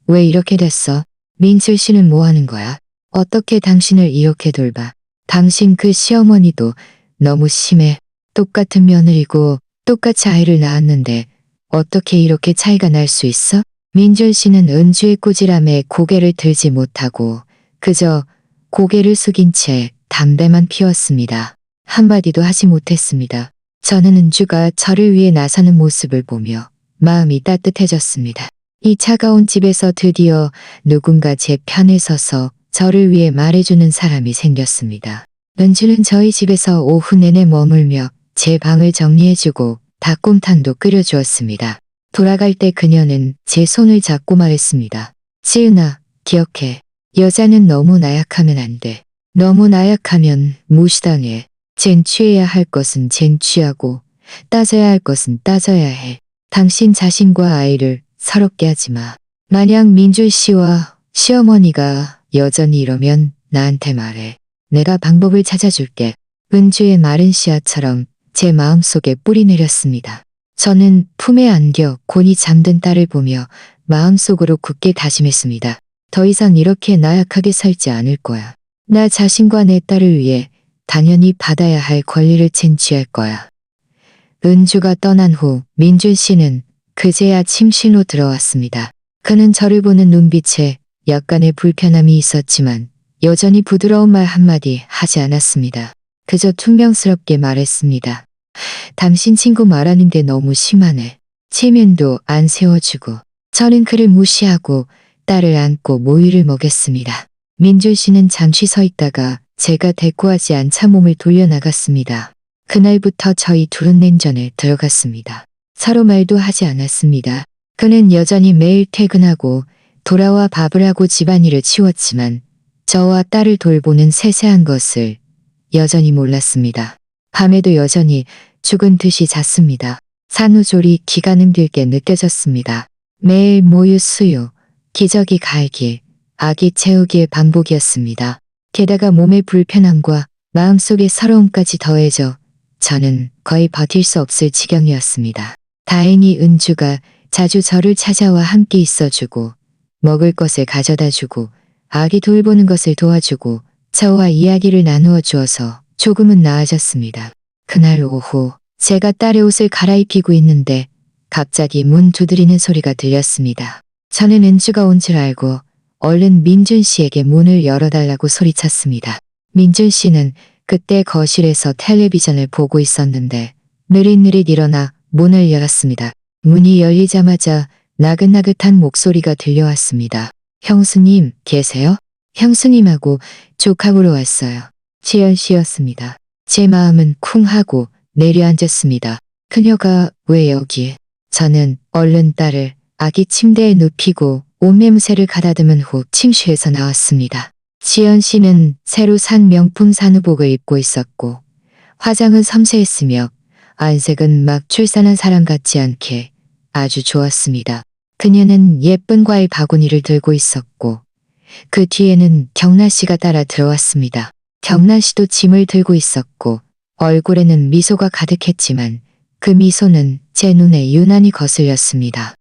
왜 이렇게 됐어? 민철 씨는 뭐 하는 거야? 어떻게 당신을 이렇게 돌봐? 당신 그 시어머니도 너무 심해. 똑같은 며느리고 똑같이 아이를 낳았는데 어떻게 이렇게 차이가 날 수 있어? 민준 씨는 은주의 꾸지람에 고개를 들지 못하고 그저 고개를 숙인 채 담배만 피웠습니다. 한마디도 하지 못했습니다. 저는 은주가 저를 위해 나서는 모습을 보며 마음이 따뜻해졌습니다. 이 차가운 집에서 드디어 누군가 제 편에 서서 저를 위해 말해주는 사람이 생겼습니다. 은주는 저희 집에서 오후 내내 머물며 제 방을 정리해주고 닭곰탕도 끓여주었습니다. 돌아갈 때 그녀는 제 손을 잡고 말했습니다. 지은아, 기억해. 여자는 너무 나약하면 안 돼. 너무 나약하면 무시당해. 쟨 취해야 할 것은 쟨 취하고 따져야 할 것은 따져야 해. 당신 자신과 아이를 서럽게 하지 마. 만약 민준 씨와 시어머니가 여전히 이러면 나한테 말해. 내가 방법을 찾아줄게. 은주의 마른 씨앗처럼 제 마음속에 뿌리 내렸습니다. 저는 품에 안겨 곤히 잠든 딸을 보며 마음속으로 굳게 다짐했습니다. 더 이상 이렇게 나약하게 살지 않을 거야. 나 자신과 내 딸을 위해 당연히 받아야 할 권리를 쟁취할 거야. 은주가 떠난 후 민준 씨는 그제야 침실로 들어왔습니다. 그는 저를 보는 눈빛에 약간의 불편함이 있었지만 여전히 부드러운 말 한마디 하지 않았습니다. 그저 퉁명스럽게 말했습니다. 당신 친구 말하는데 너무 심하네. 체면도 안 세워주고. 저는 그를 무시하고 딸을 안고 모유를 먹였습니다. 민준 씨는 잠시 서 있다가 제가 대꾸하지 않자 몸을 돌려나갔습니다. 그날부터 저희 둘은 냉전에 들어갔습니다. 서로 말도 하지 않았습니다. 그는 여전히 매일 퇴근하고 돌아와 밥을 하고 집안일을 치웠지만 저와 딸을 돌보는 세세한 것을 여전히 몰랐습니다. 밤에도 여전히 죽은 듯이 잤습니다. 산후조리 기가 힘들게 느껴졌습니다. 매일 모유 수유, 기저귀 갈기, 아기 채우기의 반복이었습니다. 게다가 몸의 불편함과 마음속의 서러움까지 더해져 저는 거의 버틸 수 없을 지경이었습니다. 다행히 은주가 자주 저를 찾아와 함께 있어주고 먹을 것을 가져다 주고 아기 돌보는 것을 도와주고 저와 이야기를 나누어 주어서 조금은 나아졌습니다. 그날 오후 제가 딸의 옷을 갈아입히고 있는데 갑자기 문 두드리는 소리가 들렸습니다. 저는 은주가 온 줄 알고 얼른 민준 씨에게 문을 열어달라고 소리쳤습니다. 민준 씨는 그때 거실에서 텔레비전을 보고 있었는데 느릿느릿 일어나 문을 열었습니다. 문이 열리자마자 나긋나긋한 목소리가 들려왔습니다. 형수님 계세요? 형수님하고 조카 보러 왔어요. 지연 씨였습니다. 제 마음은 쿵 하고 내려앉았습니다. 그녀가 왜 여기에? 저는 얼른 딸을 아기 침대에 눕히고 옷매무새를 가다듬은 후 침실에서 나왔습니다. 지연 씨는 새로 산 명품 산후복을 입고 있었고 화장은 섬세했으며 안색은 막 출산한 사람 같지 않게 아주 좋았습니다. 그녀는 예쁜 과일 바구니를 들고 있었고 그 뒤에는 경란 씨가 따라 들어왔습니다. 경란 씨도 짐을 들고 있었고 얼굴에는 미소가 가득했지만 그 미소는 제 눈에 유난히 거슬렸습니다.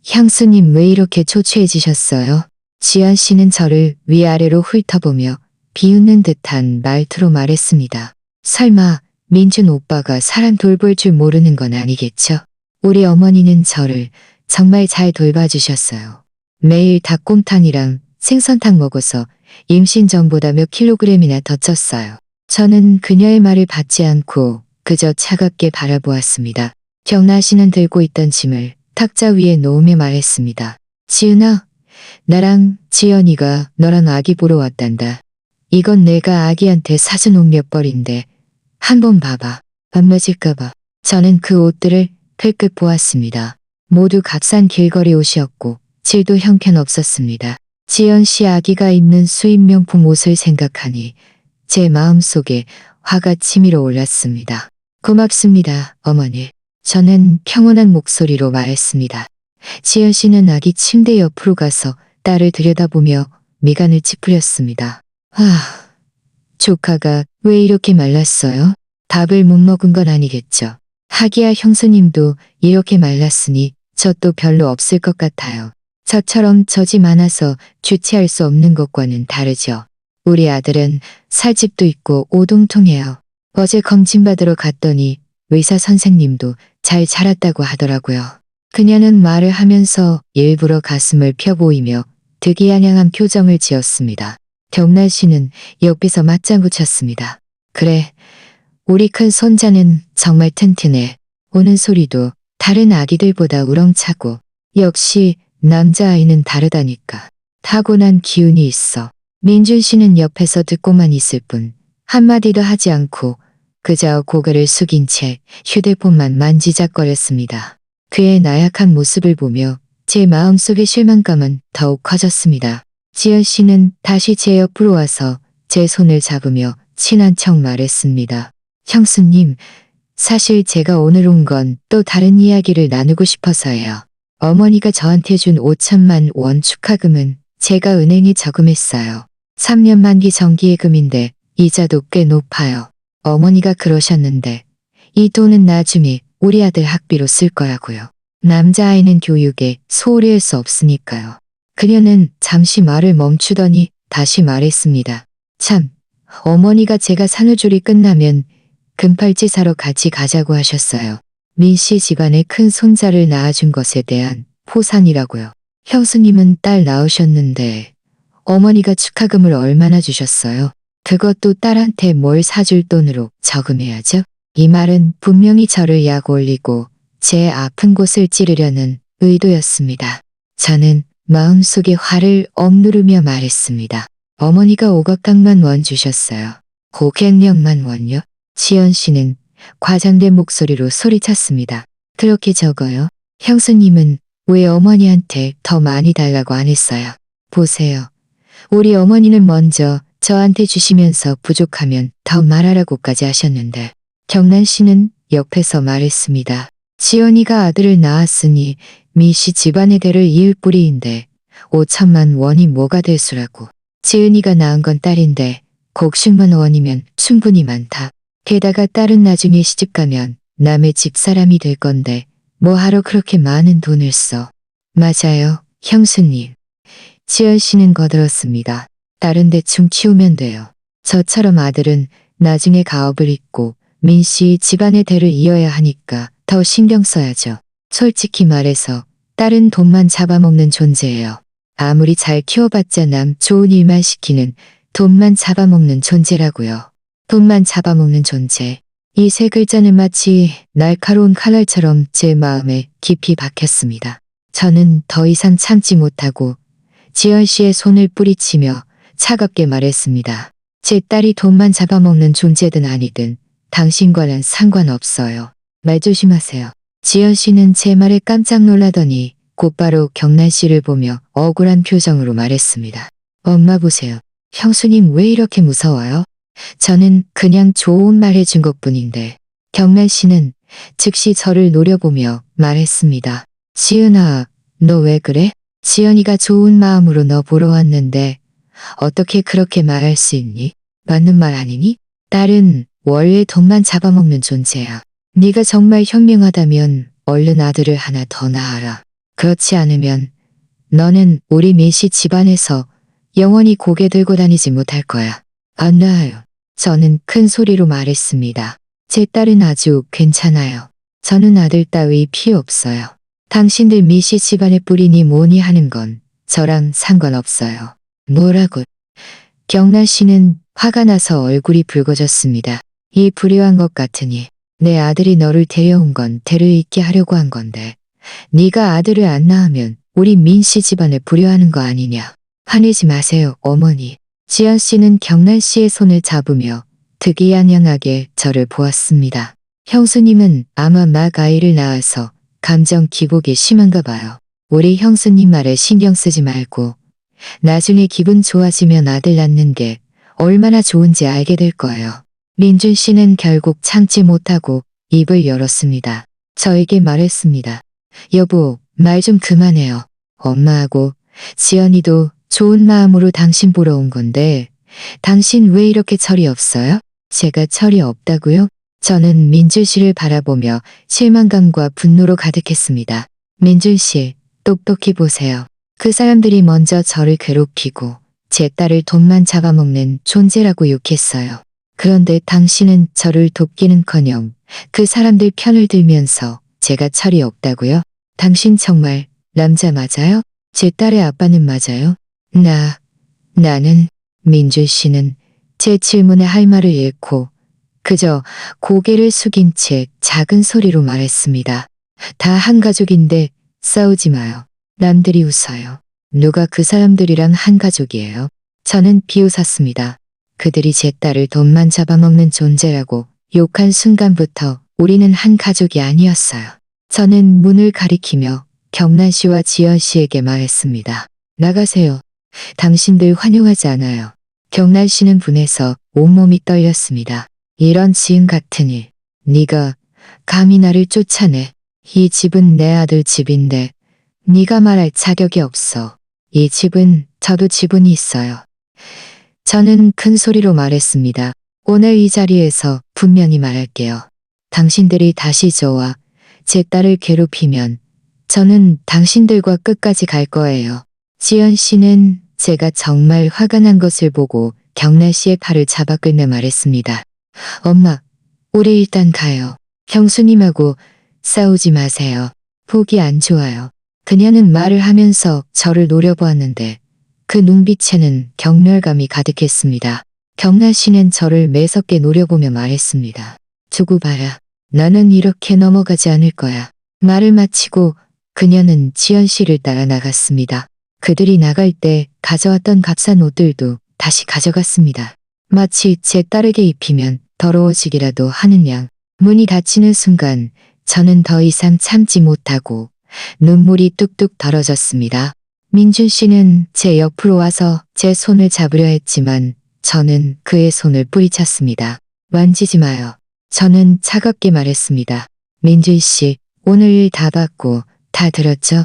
향수님 왜 이렇게 초췌해지셨어요? 지연 씨는 저를 위아래로 훑어보며 비웃는 듯한 말투로 말했습니다. 설마 민준 오빠가 사람 돌볼 줄 모르는 건 아니겠죠? 우리 어머니는 저를 정말 잘 돌봐주셨어요. 매일 닭곰탕이랑 생선탕 먹어서 임신 전보다 몇 킬로그램이나 더 쪘어요. 저는 그녀의 말을 받지 않고 그저 차갑게 바라보았습니다. 경나 씨는 들고 있던 짐을 탁자 위에 놓으며 말했습니다. 지은아, 나랑 지연이가 너랑 아기 보러 왔단다. 이건 내가 아기한테 사준 옷 몇 벌인데 한번 봐봐. 안 맞을까봐. 저는 그 옷들을 흘끗 보았습니다. 모두 값싼 길거리 옷이었고 질도 형편없었습니다. 지연 씨 아기가 입는 수입 명품 옷을 생각하니 제 마음속에 화가 치밀어 올랐습니다. 고맙습니다, 어머니. 저는 평온한 목소리로 말했습니다. 지연 씨는 아기 침대 옆으로 가서 딸을 들여다보며 미간을 찌푸렸습니다. 조카가 왜 이렇게 말랐어요? 밥을 못 먹은 건 아니겠죠. 하기야 형수님도 이렇게 말랐으니 젖도 별로 없을 것 같아요. 저처럼 젖이 많아서 주체할 수 없는 것과는 다르죠. 우리 아들은 살집도 있고 오동통해요. 어제 검진받으러 갔더니 의사 선생님도 잘 자랐다고 하더라고요. 그녀는 말을 하면서 일부러 가슴을 펴 보이며 득이야냥한 표정을 지었습니다. 경란 씨는 옆에서 맞장구 쳤습니다. 그래, 우리 큰 손자는 정말 튼튼해. 우는 소리도 다른 아기들보다 우렁차고 역시 남자아이는 다르다니까. 타고난 기운이 있어. 민준 씨는 옆에서 듣고만 있을 뿐 한마디도 하지 않고 그저 고개를 숙인 채 휴대폰만 만지작거렸습니다. 그의 나약한 모습을 보며 제 마음속의 실망감은 더욱 커졌습니다. 지연 씨는 다시 제 옆으로 와서 제 손을 잡으며 친한 척 말했습니다. 형수님, 사실 제가 오늘 온 건 또 다른 이야기를 나누고 싶어서예요. 어머니가 저한테 준 5천만 원 축하금은 제가 은행에 저금했어요. 3년 만기 정기예금인데 이자도 꽤 높아요. 어머니가 그러셨는데 이 돈은 나중에 우리 아들 학비로 쓸 거라고요. 남자아이는 교육에 소홀히 할 수 없으니까요. 그녀는 잠시 말을 멈추더니 다시 말했습니다. 참, 어머니가 제가 산후조리 끝나면 금팔찌 사러 같이 가자고 하셨어요. 민 씨 집안에 큰 손자를 낳아준 것에 대한 포상이라고요. 형수님은 딸 낳으셨는데 어머니가 축하금을 얼마나 주셨어요? 그것도 딸한테 뭘 사줄 돈으로 저금해야죠. 이 말은 분명히 저를 약 올리고 제 아픈 곳을 찌르려는 의도였습니다. 저는 마음속에 화를 억누르며 말했습니다. 어머니가 5억만 원 주셨어요. 500명만 원요? 지연 씨는 과장된 목소리로 소리쳤습니다. 그렇게 적어요? 형수님은 왜 어머니한테 더 많이 달라고 안 했어요? 보세요. 우리 어머니는 먼저 저한테 주시면서 부족하면 더 말하라고까지 하셨는데 경란 씨는 옆에서 말했습니다. 지연이가 아들을 낳았으니 미씨 집안의 대를 이을 뿌리인데 5천만 원이 뭐가 될 수라고. 지은이가 낳은 건 딸인데 곡식만 원이면 충분히 많다. 게다가 딸은 나중에 시집가면 남의 집사람이 될 건데 뭐하러 그렇게 많은 돈을 써. 맞아요, 형수님. 지연 씨는 거들었습니다. 딸은 대충 키우면 돼요. 저처럼 아들은 나중에 가업을 잇고 민씨 집안의 대를 이어야 하니까 더 신경 써야죠. 솔직히 말해서 딸은 돈만 잡아먹는 존재예요. 아무리 잘 키워봤자 남 좋은 일만 시키는 돈만 잡아먹는 존재라고요. 돈만 잡아먹는 존재. 이 세 글자는 마치 날카로운 칼날처럼 제 마음에 깊이 박혔습니다. 저는 더 이상 참지 못하고 지연 씨의 손을 뿌리치며 차갑게 말했습니다. 제 딸이 돈만 잡아먹는 존재든 아니든 당신과는 상관없어요. 말 조심하세요. 지연 씨는 제 말에 깜짝 놀라더니 곧바로 경란 씨를 보며 억울한 표정으로 말했습니다. 엄마 보세요. 형수님 왜 이렇게 무서워요? 저는 그냥 좋은 말 해준 것뿐인데. 경란 씨는 즉시 저를 노려보며 말했습니다. 지은아, 너 왜 그래? 지연이가 좋은 마음으로 너 보러 왔는데 어떻게 그렇게 말할 수 있니? 맞는 말 아니니? 딸은 원래 돈만 잡아먹는 존재야. 네가 정말 현명하다면 얼른 아들을 하나 더 낳아라. 그렇지 않으면 너는 우리 민씨 집안에서 영원히 고개 들고 다니지 못할 거야. 안 낳아요. 저는 큰 소리로 말했습니다. 제 딸은 아주 괜찮아요. 저는 아들 따위 필요 없어요. 당신들 미씨 집안의 뿌리니 뭐니 하는 건 저랑 상관없어요. 뭐라고? 경란 씨는 화가 나서 얼굴이 붉어졌습니다. 이 불효한 것 같으니 내 아들이 너를 데려온 건 대를 잇게 하려고 한 건데 네가 아들을 안 낳으면 우리 민씨 집안을 불효하는 거 아니냐. 화내지 마세요, 어머니. 지연 씨는 경란 씨의 손을 잡으며 득이야냥하게 저를 보았습니다. 형수님은 아마 막 아이를 낳아서 감정 기복이 심한가 봐요. 우리 형수님 말에 신경 쓰지 말고 나중에 기분 좋아지면 아들 낳는 게 얼마나 좋은지 알게 될 거예요. 민준 씨는 결국 참지 못하고 입을 열었습니다. 저에게 말했습니다. 여보, 말 좀 그만해요. 엄마하고 지연이도 좋은 마음으로 당신 보러 온 건데 당신 왜 이렇게 철이 없어요? 제가 철이 없다고요? 저는 민준 씨를 바라보며 실망감과 분노로 가득했습니다. 민준 씨, 똑똑히 보세요. 그 사람들이 먼저 저를 괴롭히고 제 딸을 돈만 잡아먹는 존재라고 욕했어요. 그런데 당신은 저를 돕기는커녕 그 사람들 편을 들면서 제가 철이 없다고요? 당신 정말 남자 맞아요? 제 딸의 아빠는 맞아요? 나는 민주 씨는 제 질문에 할 말을 잃고 그저 고개를 숙인 채 작은 소리로 말했습니다. 다 한 가족인데 싸우지 마요. 남들이 웃어요. 누가 그 사람들이랑 한 가족이에요? 저는 비웃었습니다. 그들이 제 딸을 돈만 잡아먹는 존재라고 욕한 순간부터 우리는 한 가족이 아니었어요. 저는 문을 가리키며 경란 씨와 지연 씨에게 말했습니다. 나가세요. 당신들 환영하지 않아요. 경란 씨는 분해서 온몸이 떨렸습니다. 이런 지은 같은 일. 네가 감히 나를 쫓아내. 이 집은 내 아들 집인데 네가 말할 자격이 없어. 이 집은 저도 지분이 있어요. 저는 큰 소리로 말했습니다. 오늘 이 자리에서 분명히 말할게요. 당신들이 다시 저와 제 딸을 괴롭히면 저는 당신들과 끝까지 갈 거예요. 지연 씨는 제가 정말 화가 난 것을 보고 경란 씨의 팔을 잡아 끌며 말했습니다. 엄마, 우리 일단 가요. 형수님하고 싸우지 마세요. 보기 안 좋아요. 그녀는 말을 하면서 저를 노려보았는데 그 눈빛에는 경멸감이 가득했습니다. 경란 씨는 저를 매섭게 노려보며 말했습니다. 두고 봐라. 나는 이렇게 넘어가지 않을 거야. 말을 마치고 그녀는 지연 씨를 따라 나갔습니다. 그들이 나갈 때 가져왔던 값싼 옷들도 다시 가져갔습니다. 마치 제 딸에게 입히면 더러워지기라도 하는 양. 문이 닫히는 순간 저는 더 이상 참지 못하고 눈물이 뚝뚝 떨어졌습니다. 민준 씨는 제 옆으로 와서 제 손을 잡으려 했지만 저는 그의 손을 뿌리쳤습니다. 만지지 마요. 저는 차갑게 말했습니다. 민준 씨, 오늘 일 다 봤고 다 들었죠?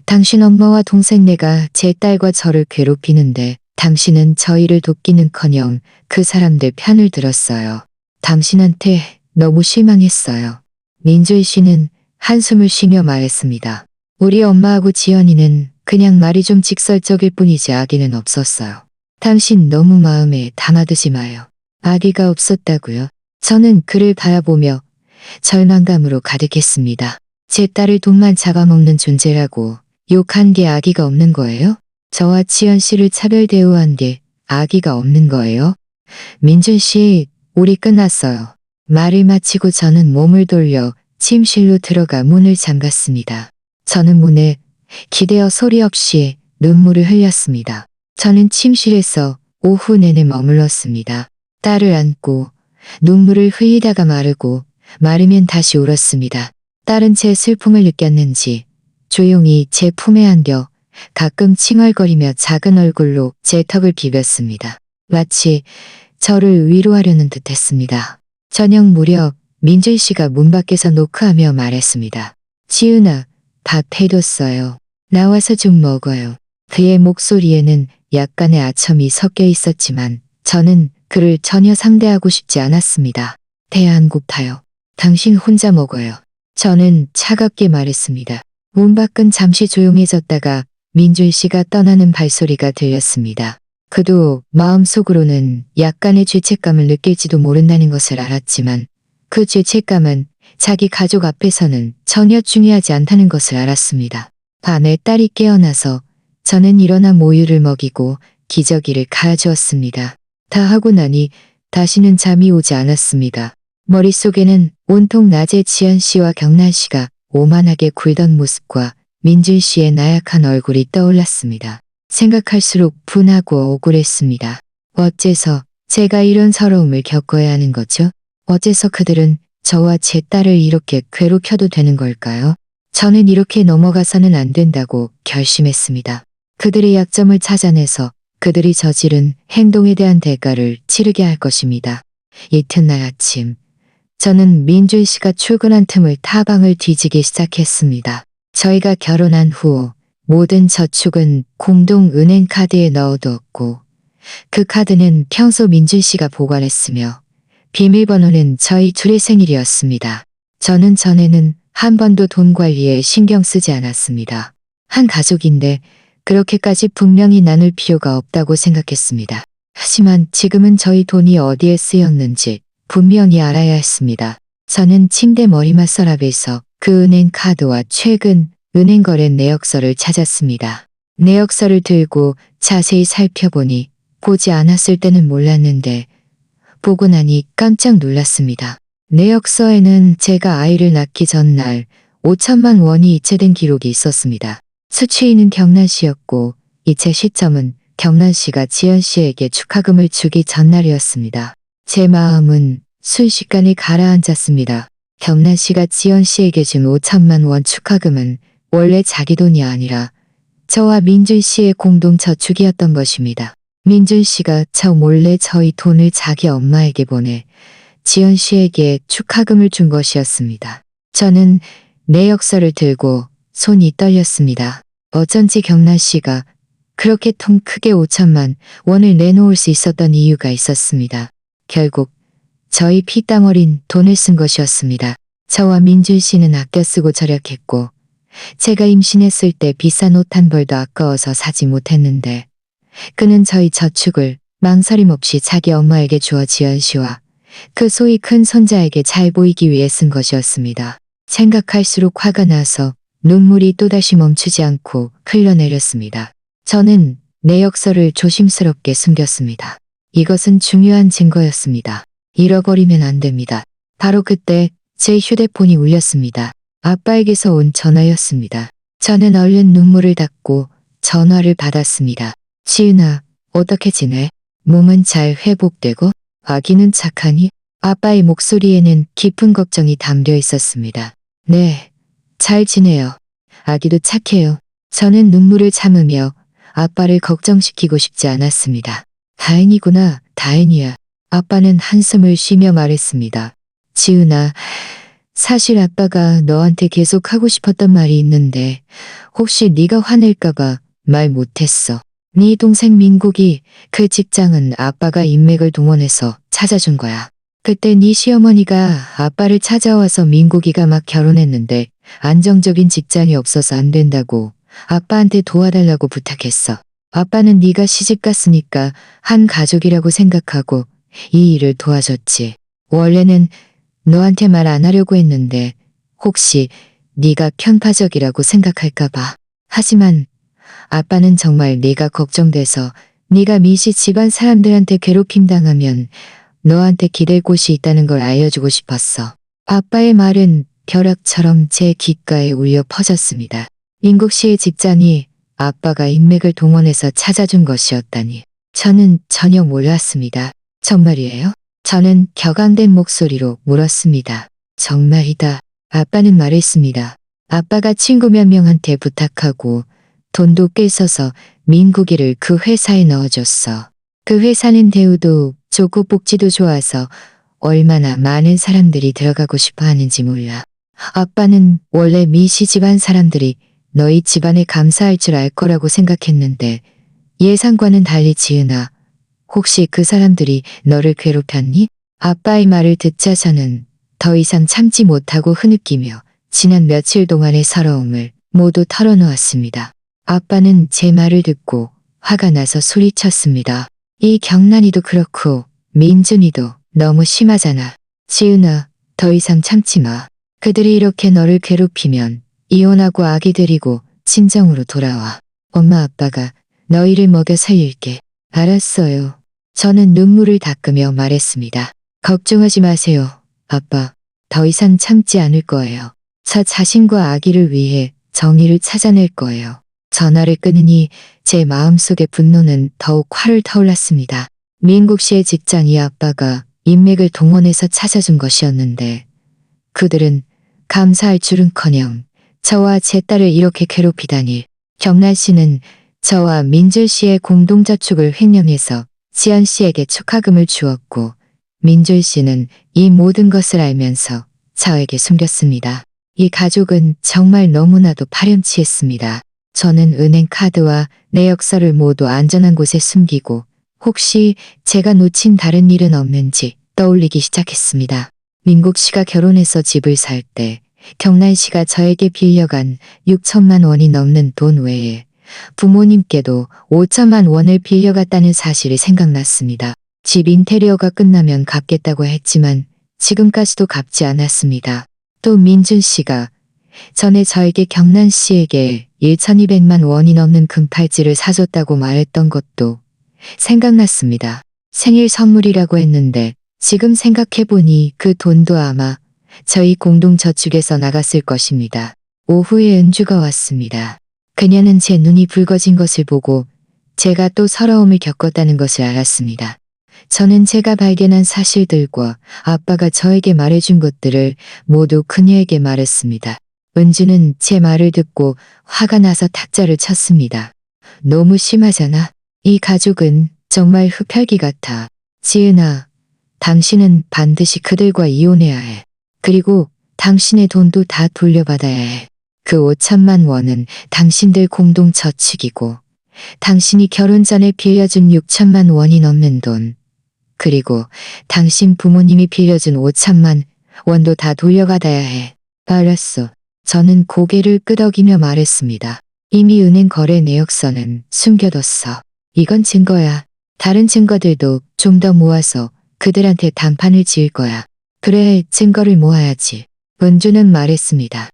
당신 엄마와 동생네가 제 딸과 저를 괴롭히는데 당신은 저희를 돕기는커녕 그 사람들 편을 들었어요. 당신한테 너무 실망했어요. 민준 씨는 한숨을 쉬며 말했습니다. 우리 엄마하고 지연이는 그냥 말이 좀 직설적일 뿐이지 아기는 없었어요. 당신 너무 마음에 담아두지 마요. 아기가 없었다고요? 저는 그를 바라보며 절망감으로 가득했습니다. 제 딸을 돈만 잡아먹는 존재라고 욕한 게 아기가 없는 거예요? 저와 지연 씨를 차별 대우한 게 아기가 없는 거예요? 민준 씨, 우리 끝났어요. 말을 마치고 저는 몸을 돌려 침실로 들어가 문을 잠갔습니다. 저는 문에 기대어 소리 없이 눈물을 흘렸습니다. 저는 침실에서 오후 내내 머물렀습니다. 딸을 안고 눈물을 흘리다가 마르고 마르면 다시 울었습니다. 딸은 제 슬픔을 느꼈는지 조용히 제 품에 안겨 가끔 칭얼거리며 작은 얼굴로 제 턱을 비볐습니다. 마치 저를 위로하려는 듯 했습니다. 저녁 무렵 민준 씨가 문 밖에서 노크하며 말했습니다. 지은아, 밥 해뒀어요. 나와서 좀 먹어요. 그의 목소리에는 약간의 아첨이 섞여 있었지만 저는 그를 전혀 상대하고 싶지 않았습니다. 배 안 고파요. 당신 혼자 먹어요. 저는 차갑게 말했습니다. 문 밖은 잠시 조용해졌다가 민준 씨가 떠나는 발소리가 들렸습니다. 그도 마음속으로는 약간의 죄책감을 느낄지도 모른다는 것을 알았지만 그 죄책감은 자기 가족 앞에서는 전혀 중요하지 않다는 것을 알았습니다. 밤에 딸이 깨어나서 저는 일어나 모유를 먹이고 기저귀를 갈아주었습니다. 다 하고 나니 다시는 잠이 오지 않았습니다. 머릿속에는 온통 낮에 지연 씨와 경란 씨가 오만하게 굴던 모습과 민준 씨의 나약한 얼굴이 떠올랐습니다. 생각할수록 분하고 억울했습니다. 어째서 제가 이런 서러움을 겪어야 하는 거죠? 어째서 그들은 저와 제 딸을 이렇게 괴롭혀도 되는 걸까요? 저는 이렇게 넘어가서는 안 된다고 결심했습니다. 그들의 약점을 찾아내서 그들이 저지른 행동에 대한 대가를 치르게 할 것입니다. 이튿날 아침, 저는 민준 씨가 출근한 틈을 타방을 뒤지기 시작했습니다. 저희가 결혼한 후 모든 저축은 공동 은행 카드에 넣어두었고 그 카드는 평소 민준 씨가 보관했으며 비밀번호는 저희 둘의 생일이었습니다. 저는 전에는 한 번도 돈 관리에 신경 쓰지 않았습니다. 한 가족인데 그렇게까지 분명히 나눌 필요가 없다고 생각했습니다. 하지만 지금은 저희 돈이 어디에 쓰였는지 분명히 알아야 했습니다. 저는 침대 머리맡 서랍에서 그 은행 카드와 최근 은행 거래 내역서를 찾았습니다. 내역서를 들고 자세히 살펴보니 보지 않았을 때는 몰랐는데 보고 나니 깜짝 놀랐습니다. 내역서에는 제가 아이를 낳기 전날 5천만 원이 이체된 기록이 있었습니다. 수취인은 경란 씨였고 이체 시점은 경란 씨가 지연 씨에게 축하금을 주기 전날이었습니다. 제 마음은 순식간에 가라앉았습니다. 경란 씨가 지연 씨에게 준 5천만 원 축하금은 원래 자기 돈이 아니라 저와 민준 씨의 공동 저축이었던 것입니다. 민준 씨가 저 몰래 저희 돈을 자기 엄마에게 보내 지연 씨에게 축하금을 준 것이었습니다. 저는 내역서를 들고 손이 떨렸습니다. 어쩐지 경란 씨가 그렇게 통 크게 5천만 원을 내놓을 수 있었던 이유가 있었습니다. 결국 저희 피땀 어린 돈을 쓴 것이었습니다. 저와 민준 씨는 아껴 쓰고 절약했고 제가 임신했을 때 비싼 옷 한 벌도 아까워서 사지 못했는데 그는 저희 저축을 망설임 없이 자기 엄마에게 주어 지연 씨와 그 소위 큰 손자에게 잘 보이기 위해 쓴 것이었습니다. 생각할수록 화가 나서 눈물이 또다시 멈추지 않고 흘러내렸습니다. 저는 내역서를 조심스럽게 숨겼습니다. 이것은 중요한 증거였습니다. 잃어버리면 안 됩니다. 바로 그때 제 휴대폰이 울렸습니다. 아빠에게서 온 전화였습니다. 저는 얼른 눈물을 닦고 전화를 받았습니다. 지은아, 어떻게 지내? 몸은 잘 회복되고 아기는 착하니? 아빠의 목소리에는 깊은 걱정이 담겨 있었습니다. 네, 잘 지내요. 아기도 착해요. 저는 눈물을 참으며 아빠를 걱정시키고 싶지 않았습니다. 다행이구나, 다행이야. 아빠는 한숨을 쉬며 말했습니다. 지은아, 사실 아빠가 너한테 계속 하고 싶었던 말이 있는데 혹시 네가 화낼까봐 말 못했어. 네 동생 민국이 그 직장은 아빠가 인맥을 동원해서 찾아준 거야. 그때 네 시어머니가 아빠를 찾아와서 민국이가 막 결혼했는데 안정적인 직장이 없어서 안 된다고 아빠한테 도와달라고 부탁했어. 아빠는 네가 시집갔으니까 한 가족이라고 생각하고 이 일을 도와줬지. 원래는 너한테 말 안 하려고 했는데 혹시 네가 편파적이라고 생각할까봐. 하지만 아빠는 정말 네가 걱정돼서 네가 미시 집안 사람들한테 괴롭힘 당하면 너한테 기댈 곳이 있다는 걸 알려주고 싶었어. 아빠의 말은 벼락처럼 제 귓가에 울려 퍼졌습니다. 민국 씨의 직장이 아빠가 인맥을 동원해서 찾아준 것이었다니. 저는 전혀 몰랐습니다. 정말이에요? 저는 격앙된 목소리로 물었습니다. 정말이다. 아빠는 말했습니다. 아빠가 친구 몇 명한테 부탁하고 돈도 꽤 써서 민국이를 그 회사에 넣어줬어. 그 회사는 대우도 좋고 복지도 좋아서 얼마나 많은 사람들이 들어가고 싶어 하는지 몰라. 아빠는 원래 미시 집안 사람들이 너희 집안에 감사할 줄 알 거라고 생각했는데 예상과는 달리 지은아, 혹시 그 사람들이 너를 괴롭혔니? 아빠의 말을 듣자 저는 더 이상 참지 못하고 흐느끼며 지난 며칠 동안의 서러움을 모두 털어놓았습니다. 아빠는 제 말을 듣고 화가 나서 소리쳤습니다. 이 경란이도 그렇고 민준이도 너무 심하잖아. 지은아, 더 이상 참지 마. 그들이 이렇게 너를 괴롭히면 이혼하고 아기 데리고 친정으로 돌아와. 엄마 아빠가 너희를 먹여 살릴게. 알았어요. 저는 눈물을 닦으며 말했습니다. 걱정하지 마세요. 아빠, 더 이상 참지 않을 거예요. 저 자신과 아기를 위해 정의를 찾아낼 거예요. 전화를 끊으니 제 마음속의 분노는 더욱 활을 타올랐습니다. 민국 씨의 직장이 아빠가 인맥을 동원해서 찾아준 것이었는데 그들은 감사할 줄은커녕 저와 제 딸을 이렇게 괴롭히다니. 경란 씨는 저와 민준 씨의 공동저축을 횡령해서 지연 씨에게 축하금을 주었고 민준 씨는 이 모든 것을 알면서 저에게 숨겼습니다. 이 가족은 정말 너무나도 파렴치했습니다. 저는 은행 카드와 내역서를 모두 안전한 곳에 숨기고 혹시 제가 놓친 다른 일은 없는지 떠올리기 시작했습니다. 민국 씨가 결혼해서 집을 살 때 경란 씨가 저에게 빌려간 6천만 원이 넘는 돈 외에 부모님께도 5천만 원을 빌려갔다는 사실이 생각났습니다. 집 인테리어가 끝나면 갚겠다고 했지만 지금까지도 갚지 않았습니다. 또 민준 씨가 전에 저에게 경란 씨에게 1,200만 원이 넘는 금팔찌를 사줬다고 말했던 것도 생각났습니다. 생일 선물이라고 했는데 지금 생각해보니 그 돈도 아마 저희 공동저축에서 나갔을 것입니다. 오후에 은주가 왔습니다. 그녀는 제 눈이 붉어진 것을 보고 제가 또 서러움을 겪었다는 것을 알았습니다. 저는 제가 발견한 사실들과 아빠가 저에게 말해준 것들을 모두 그녀에게 말했습니다. 은주는 제 말을 듣고 화가 나서 탁자를 쳤습니다. 너무 심하잖아. 이 가족은 정말 흡혈귀 같아. 지은아, 당신은 반드시 그들과 이혼해야 해. 그리고 당신의 돈도 다 돌려받아야 해. 그 5천만 원은 당신들 공동 저축이고 당신이 결혼 전에 빌려준 6천만 원이 넘는 돈, 그리고 당신 부모님이 빌려준 5천만 원도 다 돌려받아야 해. 알았어. 저는 고개를 끄덕이며 말했습니다. 이미 은행 거래 내역서는 숨겨뒀어. 이건 증거야. 다른 증거들도 좀 더 모아서 그들한테 단판을 지을 거야. 그래, 증거를 모아야지. 은주는 말했습니다.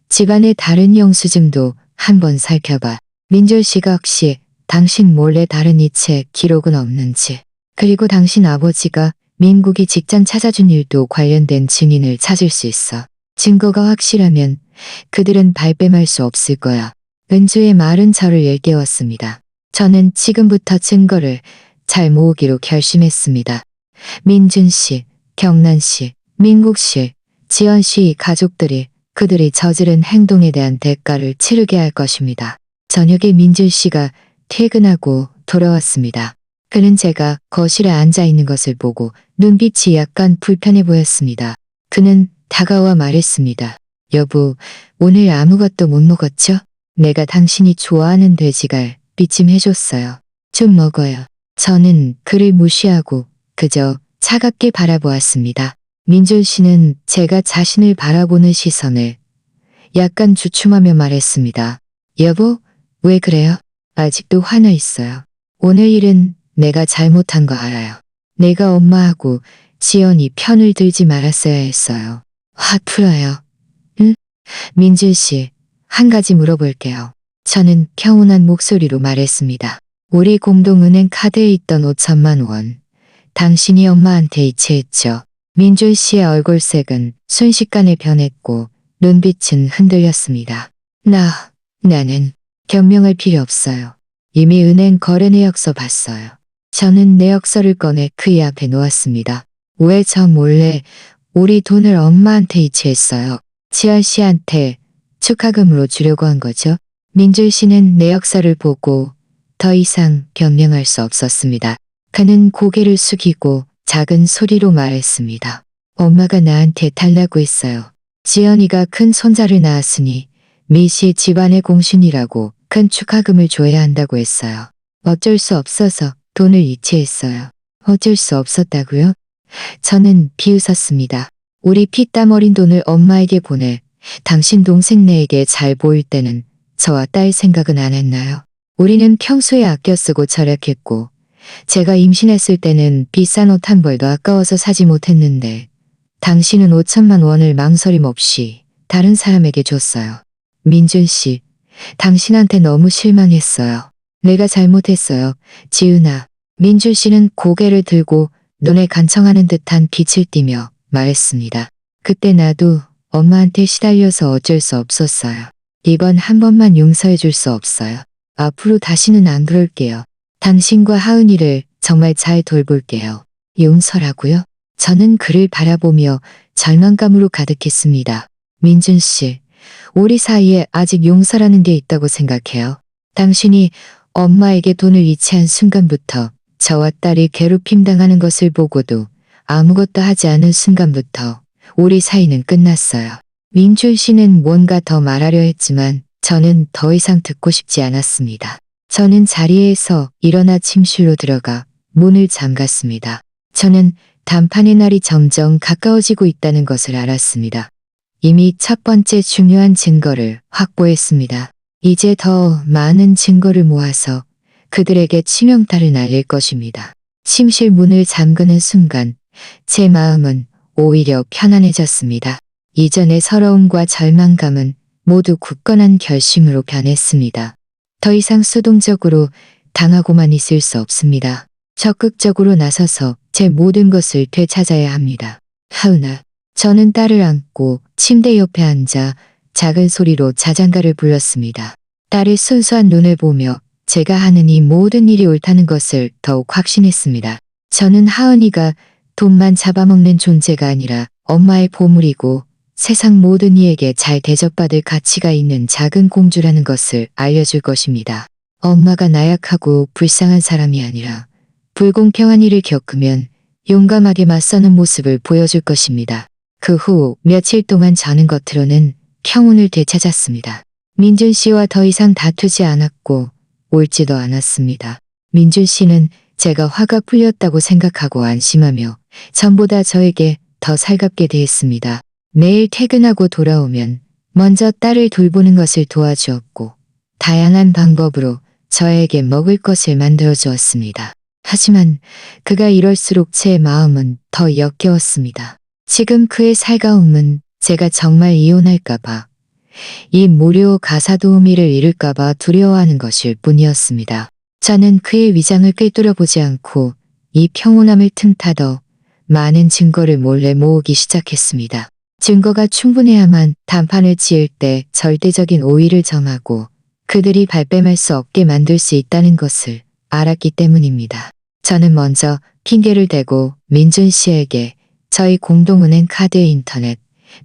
집안의 다른 영수증도 한번 살펴봐. 민준 씨가 혹시 당신 몰래 다른 이체 기록은 없는지, 그리고 당신 아버지가 민국이 직장 찾아준 일도 관련된 증인을 찾을 수 있어. 증거가 확실하면 그들은 발뺌할 수 없을 거야. 은주의 말은 저를 일깨웠습니다. 저는 지금부터 증거를 잘 모으기로 결심했습니다. 민준 씨, 경란 씨, 민국 씨, 지연 씨 가족들이 그들이 저지른 행동에 대한 대가를 치르게 할 것입니다. 저녁에 민준 씨가 퇴근하고 돌아왔습니다. 그는 제가 거실에 앉아 있는 것을 보고 눈빛이 약간 불편해 보였습니다. 그는 다가와 말했습니다. 여보, 오늘 아무것도 못 먹었죠? 내가 당신이 좋아하는 돼지갈 비찜 해줬어요. 좀 먹어요. 저는 그를 무시하고 그저 차갑게 바라보았습니다. 민준 씨는 제가 자신을 바라보는 시선을 약간 주춤하며 말했습니다. 여보, 왜 그래요? 아직도 화나 있어요. 오늘 일은 내가 잘못한 거 알아요. 내가 엄마하고 지연이 편을 들지 말았어야 했어요. 화 풀어요. 응? 민준 씨, 한 가지 물어볼게요. 저는 평온한 목소리로 말했습니다. 우리 공동은행 카드에 있던 5천만 원. 당신이 엄마한테 이체했죠. 민준 씨의 얼굴색은 순식간에 변했고 눈빛은 흔들렸습니다. 나는 변명할 필요 없어요. 이미 은행 거래 내역서 봤어요. 저는 내역서를 꺼내 그의 앞에 놓았습니다. 왜 저 몰래 우리 돈을 엄마한테 이체했어요? 지연 씨한테 축하금으로 주려고 한 거죠. 민준 씨는 내역서를 보고 더 이상 변명할 수 없었습니다. 그는 고개를 숙이고 작은 소리로 말했습니다. 엄마가 나한테 달라고 했어요. 지연이가 큰 손자를 낳았으니 미씨 집안의 공신이라고 큰 축하금을 줘야 한다고 했어요. 어쩔 수 없어서 돈을 이체했어요. 어쩔 수 없었다고요? 저는 비웃었습니다. 우리 피땀 어린 돈을 엄마에게 보내 당신 동생네에게 잘 보일 때는 저와 딸 생각은 안 했나요? 우리는 평소에 아껴 쓰고 절약했고 제가 임신했을 때는 비싼 옷 한 벌도 아까워서 사지 못했는데 당신은 5천만 원을 망설임 없이 다른 사람에게 줬어요. 민준 씨, 당신한테 너무 실망했어요. 내가 잘못했어요. 지은아. 민준 씨는 고개를 들고 눈에 간청하는 듯한 빛을 띠며 말했습니다. 그때 나도 엄마한테 시달려서 어쩔 수 없었어요. 이번 한 번만 용서해 줄 수 없어요. 앞으로 다시는 안 그럴게요. 당신과 하은이를 정말 잘 돌볼게요. 용서라고요? 저는 그를 바라보며 절망감으로 가득했습니다. 민준 씨, 우리 사이에 아직 용서라는 게 있다고 생각해요. 당신이 엄마에게 돈을 이체한 순간부터 저와 딸이 괴롭힘 당하는 것을 보고도 아무것도 하지 않은 순간부터 우리 사이는 끝났어요. 민준 씨는 뭔가 더 말하려 했지만 저는 더 이상 듣고 싶지 않았습니다. 저는 자리에서 일어나 침실로 들어가 문을 잠갔습니다. 저는 단판의 날이 점점 가까워지고 있다는 것을 알았습니다. 이미 첫 번째 중요한 증거를 확보했습니다. 이제 더 많은 증거를 모아서 그들에게 치명타를 날릴 것입니다. 침실 문을 잠그는 순간 제 마음은 오히려 편안해졌습니다. 이전의 서러움과 절망감은 모두 굳건한 결심으로 변했습니다. 더 이상 수동적으로 당하고만 있을 수 없습니다. 적극적으로 나서서 제 모든 것을 되찾아야 합니다. 하은아, 저는 딸을 안고 침대 옆에 앉아 작은 소리로 자장가를 불렀습니다. 딸의 순수한 눈을 보며 제가 하는 이 모든 일이 옳다는 것을 더욱 확신했습니다. 저는 하은이가 돈만 잡아먹는 존재가 아니라 엄마의 보물이고 세상 모든 이에게 잘 대접받을 가치가 있는 작은 공주라는 것을 알려줄 것입니다. 엄마가 나약하고 불쌍한 사람이 아니라 불공평한 일을 겪으면 용감하게 맞서는 모습을 보여줄 것입니다. 그 후 며칠 동안 저는 겉으로는 평온을 되찾았습니다. 민준 씨와 더 이상 다투지 않았고 옳지도 않았습니다. 민준 씨는 제가 화가 풀렸다고 생각하고 안심하며 전보다 저에게 더 살갑게 대했습니다. 매일 퇴근하고 돌아오면 먼저 딸을 돌보는 것을 도와주었고 다양한 방법으로 저에게 먹을 것을 만들어 주었습니다. 하지만 그가 이럴수록 제 마음은 더 역겨웠습니다. 지금 그의 살가움은 제가 정말 이혼할까봐, 이 무료 가사 도우미를 잃을까봐 두려워하는 것일 뿐이었습니다. 저는 그의 위장을 꿰뚫어 보지 않고 이 평온함을 틈타더 많은 증거를 몰래 모으기 시작했습니다. 증거가 충분해야만 단판을 지을 때 절대적인 오위를 정하고 그들이 발뺌할 수 없게 만들 수 있다는 것을 알았기 때문입니다. 저는 먼저 핑계를 대고 민준 씨에게 저희 공동은행 카드 인터넷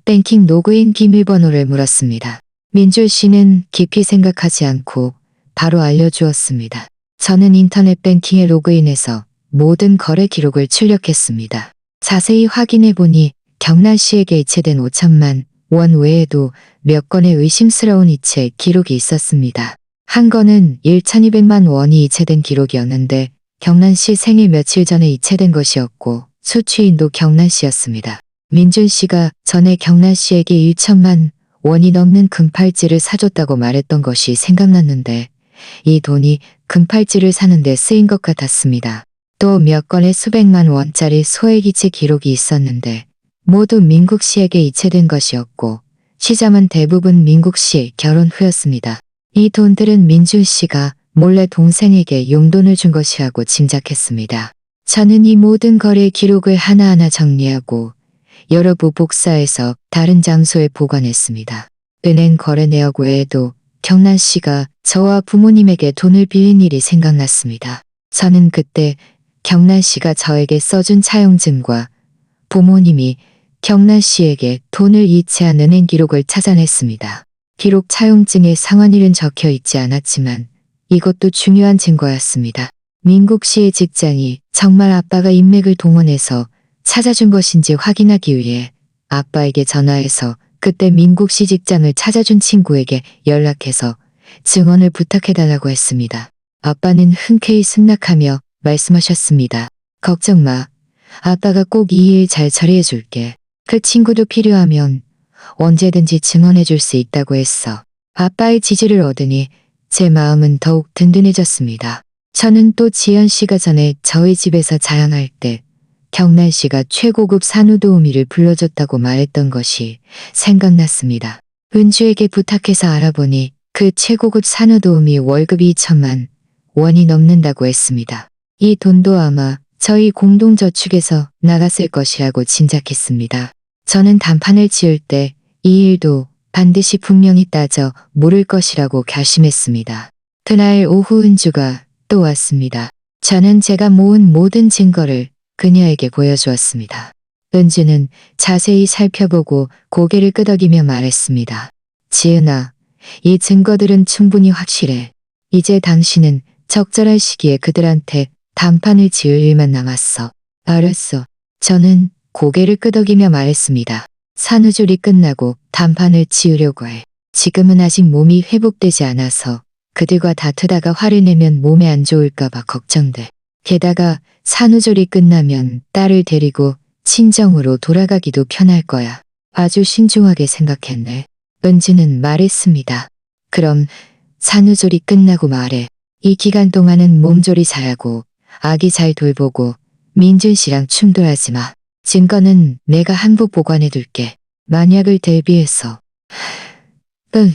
뱅킹 로그인 비밀번호를 물었습니다. 민준 씨는 깊이 생각하지 않고 바로 알려주었습니다. 저는 인터넷 뱅킹에 로그인해서 모든 거래 기록을 출력했습니다. 자세히 확인해보니 경란 씨에게 이체된 5천만 원 외에도 몇 건의 의심스러운 이체 기록이 있었습니다. 한 건은 1,200만 원이 이체된 기록이었는데 경란 씨 생일 며칠 전에 이체된 것이었고 수취인도 경란 씨였습니다. 민준 씨가 전에 경란 씨에게 1천만 원이 넘는 금팔찌를 사줬다고 말했던 것이 생각났는데 이 돈이 금팔찌를 사는데 쓰인 것 같았습니다. 또 몇 건의 수백만 원짜리 소액 이체 기록이 있었는데 모두 민국 씨에게 이체된 것이었고 시점은 대부분 민국 씨 결혼 후였습니다. 이 돈들은 민준 씨가 몰래 동생에게 용돈을 준 것이라고 짐작했습니다. 저는 이 모든 거래 기록을 하나하나 정리하고 여러 부 복사해서 다른 장소에 보관했습니다. 은행 거래 내역 외에도 경란 씨가 저와 부모님에게 돈을 빌린 일이 생각났습니다. 저는 그때 경란 씨가 저에게 써준 차용증과 부모님이 경란 씨에게 돈을 이체한 은행 기록을 찾아냈습니다. 비록 차용증에 상환일은 적혀 있지 않았지만 이것도 중요한 증거였습니다. 민국 씨의 직장이 정말 아빠가 인맥을 동원해서 찾아준 것인지 확인하기 위해 아빠에게 전화해서 그때 민국 씨 직장을 찾아준 친구에게 연락해서 증언을 부탁해달라고 했습니다. 아빠는 흔쾌히 승낙하며 말씀하셨습니다. 걱정 마. 아빠가 꼭 이 일 잘 처리해줄게. 그 친구도 필요하면 언제든지 증언해줄 수 있다고 했어. 아빠의 지지를 얻으니 제 마음은 더욱 든든해졌습니다. 저는 또 지연 씨가 전에 저희 집에서 자양할 때 경란 씨가 최고급 산후도우미를 불러줬다고 말했던 것이 생각났습니다. 은주에게 부탁해서 알아보니 그 최고급 산후도우미 월급이 2천만 원이 넘는다고 했습니다. 이 돈도 아마 저희 공동저축에서 나갔을 것이라고 짐작했습니다. 저는 단판을 지을 때 이 일도 반드시 분명히 따져 물을 것이라고 결심했습니다. 그날 오후 은주가 또 왔습니다. 저는 제가 모은 모든 증거를 그녀에게 보여주었습니다. 은주는 자세히 살펴보고 고개를 끄덕이며 말했습니다. 지은아, 이 증거들은 충분히 확실해. 이제 당신은 적절한 시기에 그들한테 단판을 지을 일만 남았어. 알았어. 저는 고개를 끄덕이며 말했습니다. 산후조리 끝나고 단판을 지으려고 해. 지금은 아직 몸이 회복되지 않아서 그들과 다투다가 화를 내면 몸에 안 좋을까봐 걱정돼. 게다가 산후조리 끝나면 딸을 데리고 친정으로 돌아가기도 편할 거야. 아주 신중하게 생각했네. 은지는 말했습니다. 그럼 산후조리 끝나고 말해. 이 기간 동안은 몸조리 잘하고 아기 잘 돌보고 민준 씨랑 춤도 하지 마. 증거는 내가 한복 보관해 둘게. 만약을 대비해서. 응,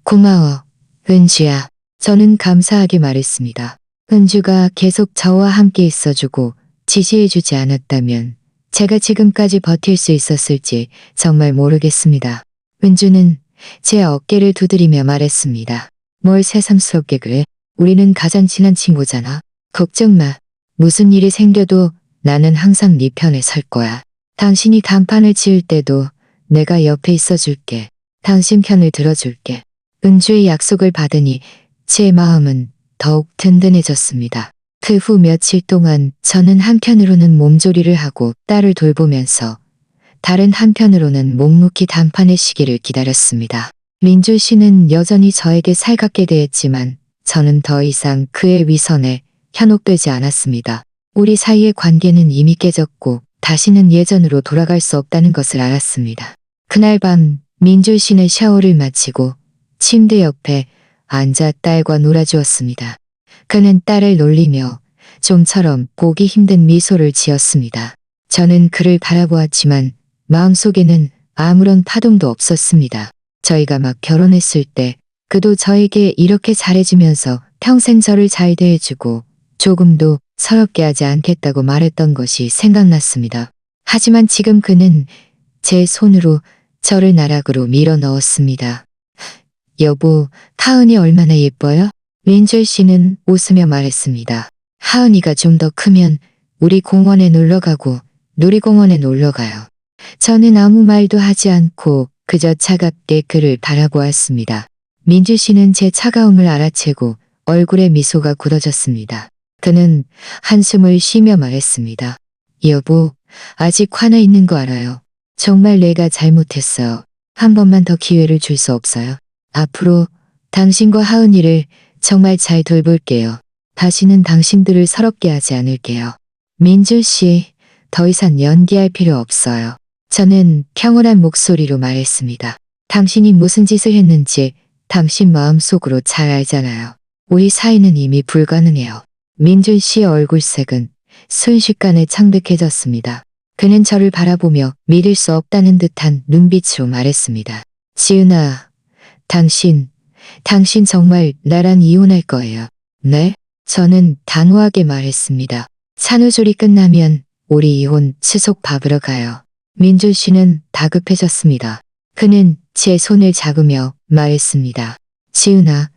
고마워. 은주야. 저는 감사하게 말했습니다. 은주가 계속 저와 함께 있어주고 지시해주지 않았다면 제가 지금까지 버틸 수 있었을지 정말 모르겠습니다. 은주는 제 어깨를 두드리며 말했습니다. 뭘 새삼스럽게 그래? 우리는 가장 친한 친구잖아. 걱정 마. 무슨 일이 생겨도 나는 항상 네 편에 설 거야. 당신이 단판을 지을 때도 내가 옆에 있어줄게. 당신 편을 들어줄게. 은주의 약속을 받으니 제 마음은 더욱 든든해졌습니다. 그 후 며칠 동안 저는 한편으로는 몸조리를 하고 딸을 돌보면서 다른 한편으로는 묵묵히 단판의 시기를 기다렸습니다. 민주 씨는 여전히 저에게 살갑게 대했지만 저는 더 이상 그의 위선에 현혹되지 않았습니다. 우리 사이의 관계는 이미 깨졌고 다시는 예전으로 돌아갈 수 없다는 것을 알았습니다. 그날 밤 민주 씨는 샤워를 마치고 침대 옆에 앉아 딸과 놀아주었습니다. 그는 딸을 놀리며 좀처럼 보기 힘든 미소를 지었습니다. 저는 그를 바라보았지만 마음속에는 아무런 파동도 없었습니다. 저희가 막 결혼했을 때 그도 저에게 이렇게 잘해주면서 평생 저를 잘 대해주고 조금도 서럽게 하지 않겠다고 말했던 것이 생각났습니다. 하지만 지금 그는 제 손으로 저를 나락으로 밀어 넣었습니다. 여보, 하은이 얼마나 예뻐요? 민철 씨는 웃으며 말했습니다. 하은이가 좀 더 크면 우리 공원에 놀러 가고 놀이공원에 놀러 가요. 저는 아무 말도 하지 않고 그저 차갑게 그를 바라보았습니다. 민주 씨는 제 차가움을 알아채고 얼굴에 미소가 굳어졌습니다. 그는 한숨을 쉬며 말했습니다. 여보, 아직 화나 있는 거 알아요. 정말 내가 잘못했어요. 한 번만 더 기회를 줄 수 없어요. 앞으로 당신과 하은이를 정말 잘 돌볼게요. 다시는 당신들을 서럽게 하지 않을게요. 민주 씨, 더 이상 연기할 필요 없어요. 저는 평온한 목소리로 말했습니다. 당신이 무슨 짓을 했는지 당신 마음속으로 잘 알잖아요. 우리 사이는 이미 불가능해요. 민준 씨의 얼굴색은 순식간에 창백해졌습니다. 그는 저를 바라보며 믿을 수 없다는 듯한 눈빛으로 말했습니다. 지은아, 당신 정말 나랑 이혼할 거예요. 네? 저는 단호하게 말했습니다. 산후조리 끝나면 우리 이혼 수속 받으러 가요. 민준 씨는 다급해졌습니다. 그는 제 손을 잡으며 말했습니다. 지은아,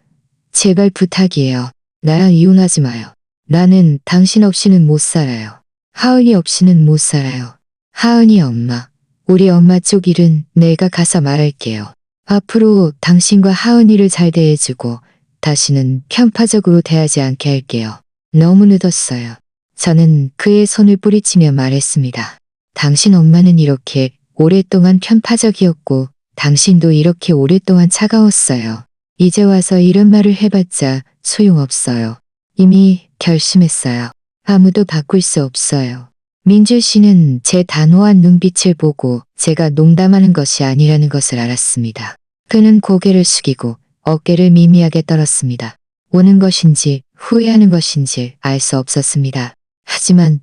제발 부탁이에요. 나랑 이혼하지 마요. 나는 당신 없이는 못 살아요. 하은이 없이는 못 살아요. 하은이 엄마, 우리 엄마 쪽 일은 내가 가서 말할게요. 앞으로 당신과 하은이를 잘 대해주고 다시는 편파적으로 대하지 않게 할게요. 너무 늦었어요. 저는 그의 손을 뿌리치며 말했습니다. 당신 엄마는 이렇게 오랫동안 편파적이었고 당신도 이렇게 오랫동안 차가웠어요. 이제 와서 이런 말을 해봤자 소용없어요. 이미 결심했어요. 아무도 바꿀 수 없어요. 민주 씨는 제 단호한 눈빛을 보고 제가 농담하는 것이 아니라는 것을 알았습니다. 그는 고개를 숙이고 어깨를 미미하게 떨었습니다. 오는 것인지 후회하는 것인지 알 수 없었습니다. 하지만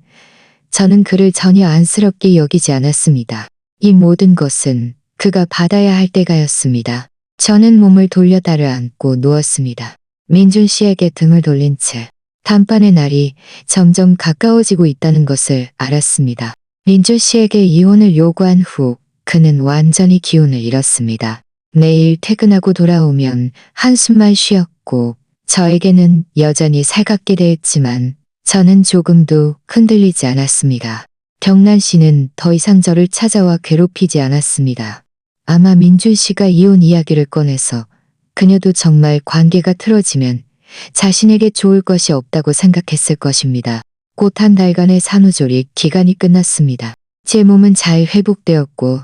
저는 그를 전혀 안쓰럽게 여기지 않았습니다. 이 모든 것은 그가 받아야 할 때가였습니다. 저는 몸을 돌려 달을 안고 누웠습니다. 민준 씨에게 등을 돌린 채 단판의 날이 점점 가까워지고 있다는 것을 알았습니다. 민준 씨에게 이혼을 요구한 후 그는 완전히 기운을 잃었습니다. 매일 퇴근하고 돌아오면 한숨만 쉬었고 저에게는 여전히 살갑게 대했지만 저는 조금도 흔들리지 않았습니다. 경란 씨는 더 이상 저를 찾아와 괴롭히지 않았습니다. 아마 민준 씨가 이혼 이야기를 꺼내서 그녀도 정말 관계가 틀어지면 자신에게 좋을 것이 없다고 생각했을 것입니다. 곧 한 달간의 산후조리 기간이 끝났습니다. 제 몸은 잘 회복되었고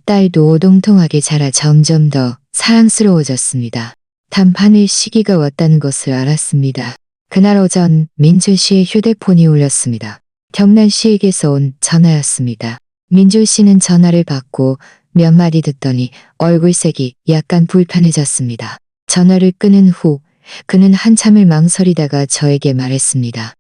딸도 오동통하게 자라 점점 더 사랑스러워졌습니다. 단판의 시기가 왔다는 것을 알았습니다. 그날 오전 민준 씨의 휴대폰이 울렸습니다. 경란 씨에게서 온 전화였습니다. 민준 씨는 전화를 받고 몇 마디 듣더니 얼굴색이 약간 불편해졌습니다. 전화를 끊은 후 그는 한참을 망설이다가 저에게 말했습니다.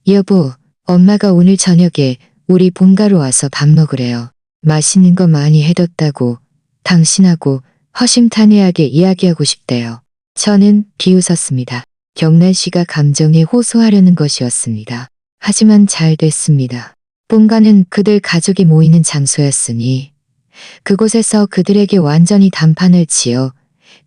여보, 엄마가 오늘 저녁에 우리 본가로 와서 밥 먹으래요. 맛있는 거 많이 해뒀다고 당신하고 허심탄회하게 이야기하고 싶대요. 저는 비웃었습니다. 경란 씨가 감정에 호소하려는 것이었습니다. 하지만 잘 됐습니다. 본가는 그들 가족이 모이는 장소였으니 그곳에서 그들에게 완전히 단판을 치어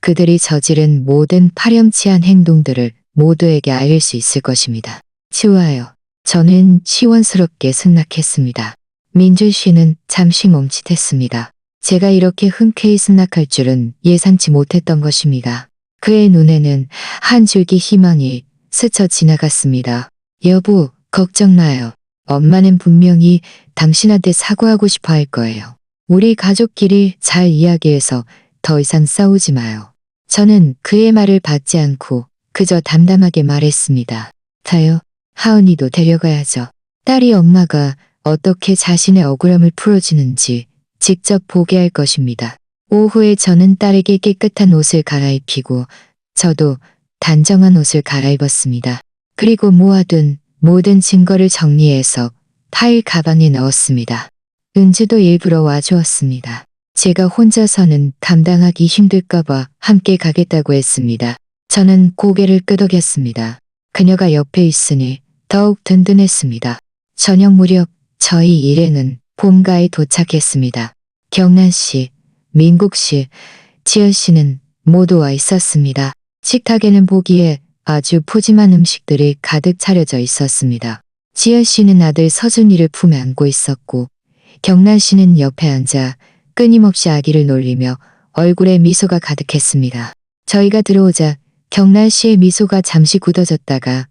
그들이 저지른 모든 파렴치한 행동들을 모두에게 알릴 수 있을 것입니다. 좋아요. 저는 시원스럽게 승낙했습니다. 민준 씨는 잠시 멈칫했습니다. 제가 이렇게 흔쾌히 승낙할 줄은 예상치 못했던 것입니다. 그의 눈에는 한 줄기 희망이 스쳐 지나갔습니다. 여보, 걱정 마요. 엄마는 분명히 당신한테 사과하고 싶어 할 거예요. 우리 가족끼리 잘 이야기해서 더 이상 싸우지 마요. 저는 그의 말을 받지 않고 그저 담담하게 말했습니다. 다요. 하은이도 데려가야죠. 딸이 엄마가 어떻게 자신의 억울함을 풀어주는지 직접 보게 할 것입니다. 오후에 저는 딸에게 깨끗한 옷을 갈아입히고 저도 단정한 옷을 갈아입었습니다. 그리고 모아둔 모든 증거를 정리해서 파일 가방에 넣었습니다. 은주도 일부러 와주었습니다. 제가 혼자서는 감당하기 힘들까봐 함께 가겠다고 했습니다. 저는 고개를 끄덕였습니다. 그녀가 옆에 있으니 더욱 든든했습니다. 저녁 무렵 저희 일행은 본가에 도착했습니다. 경란 씨, 민국 씨, 지연 씨는 모두 와 있었습니다. 식탁에는 보기에 아주 푸짐한 음식들이 가득 차려져 있었습니다. 지연 씨는 아들 서준이를 품에 안고 있었고 경란 씨는 옆에 앉아 끊임없이 아기를 놀리며 얼굴에 미소가 가득했습니다. 저희가 들어오자 경란 씨의 미소가 잠시 굳어졌다가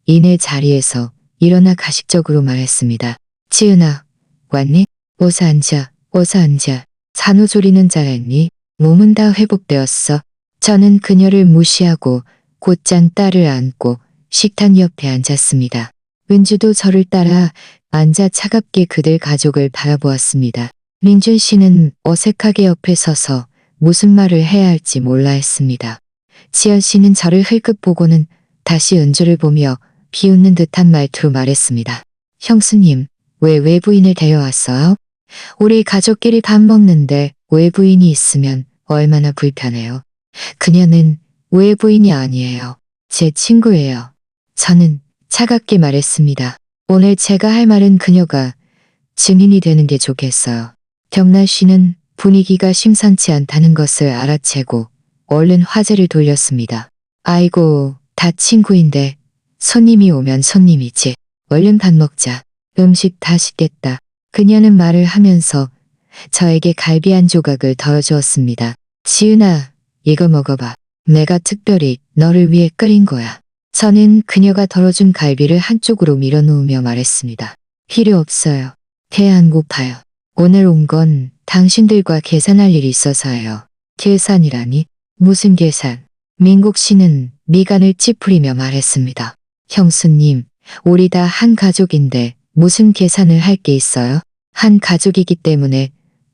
이내 자리에서 일어나 가식적으로 말했습니다. 지은아, 왔니? 어서 앉아, 어서 앉아. 산후조리는 잘했니? 몸은 다 회복되었어. 저는 그녀를 무시하고 곧장 딸을 안고 식탁 옆에 앉았습니다. 은주도 저를 따라 앉아 차갑게 그들 가족을 바라보았습니다. 민준 씨는 어색하게 옆에 서서 무슨 말을 해야 할지 몰라 했습니다. 지연 씨는 저를 흘끗 보고는 다시 은주를 보며 비웃는 듯한 말투로 말했습니다. 형수님, 왜 외부인을 데려왔어요? 우리 가족끼리 밥 먹는데 외부인이 있으면 얼마나 불편해요. 그녀는 외부인이 아니에요. 제 친구예요. 저는 차갑게 말했습니다. 오늘 제가 할 말은 그녀가 증인이 되는 게 좋겠어요. 경란 씨는 분위기가 심상치 않다는 것을 알아채고 얼른 화제를 돌렸습니다. 아이고, 다 친구인데 손님이 오면 손님이지. 얼른 밥 먹자. 음식 다 식겠다. 그녀는 말을 하면서 저에게 갈비 한 조각을 덜어주었습니다. 지은아, 이거 먹어봐. 내가 특별히 너를 위해 끓인 거야. 저는 그녀가 덜어준 갈비를 한쪽으로 밀어놓으며 말했습니다. 필요 없어요. 배 안 고파요. 오늘 온 건 당신들과 계산할 일이 있어서예요. 계산이라니? 무슨 계산? 민국 씨는 미간을 찌푸리며 말했습니다. 형수님, 우리 다 한 가족인데 무슨 계산을 할 게 있어요? 한 가족이기 때문에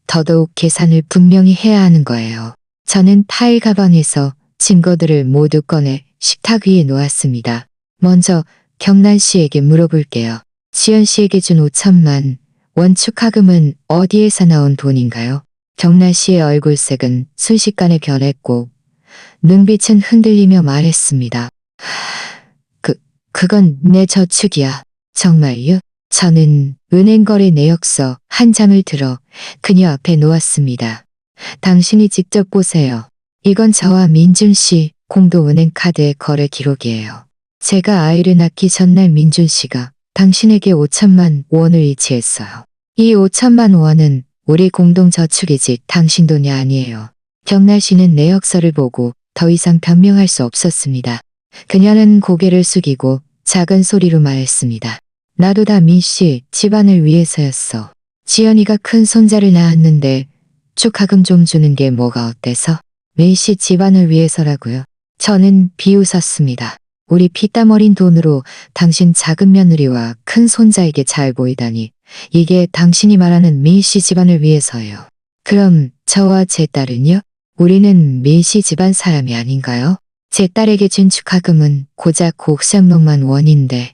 더더욱 계산을 분명히 해야 하는 거예요. 저는 파일 가방에서 증거들을 모두 꺼내 식탁 위에 놓았습니다. 먼저 경란 씨에게 물어볼게요. 지연 씨에게 준 5천만 원 축하금은 어디에서 나온 돈인가요? 경란 씨의 얼굴색은 순식간에 변했고 눈빛은 흔들리며 말했습니다. 그건 내 저축이야. 정말요? 저는 은행거래 내역서 한 장을 들어 그녀 앞에 놓았습니다. 당신이 직접 보세요. 이건 저와 민준 씨 공동은행 카드의 거래 기록이에요. 제가 아이를 낳기 전날 민준 씨가 당신에게 5천만 원을 이체했어요. 이 5천만 원은 우리 공동 저축이지 당신 돈이 아니에요. 경란 씨는 내역서를 보고 더 이상 변명할 수 없었습니다. 그녀는 고개를 숙이고 작은 소리로 말했습니다. 나도 다 민 씨 집안을 위해서였어. 지연이가 큰 손자를 낳았는데 축하금 좀 주는 게 뭐가 어때서? 민 씨 집안을 위해서라고요. 저는 비웃었습니다. 우리 피땀 어린 돈으로 당신 작은 며느리와 큰 손자에게 잘 보이다니. 이게 당신이 말하는 민 씨 집안을 위해서예요. 그럼 저와 제 딸은요? 우리는 민씨 집안 사람이 아닌가요? 제 딸에게 준 축하금은 고작 곡상록만 원인데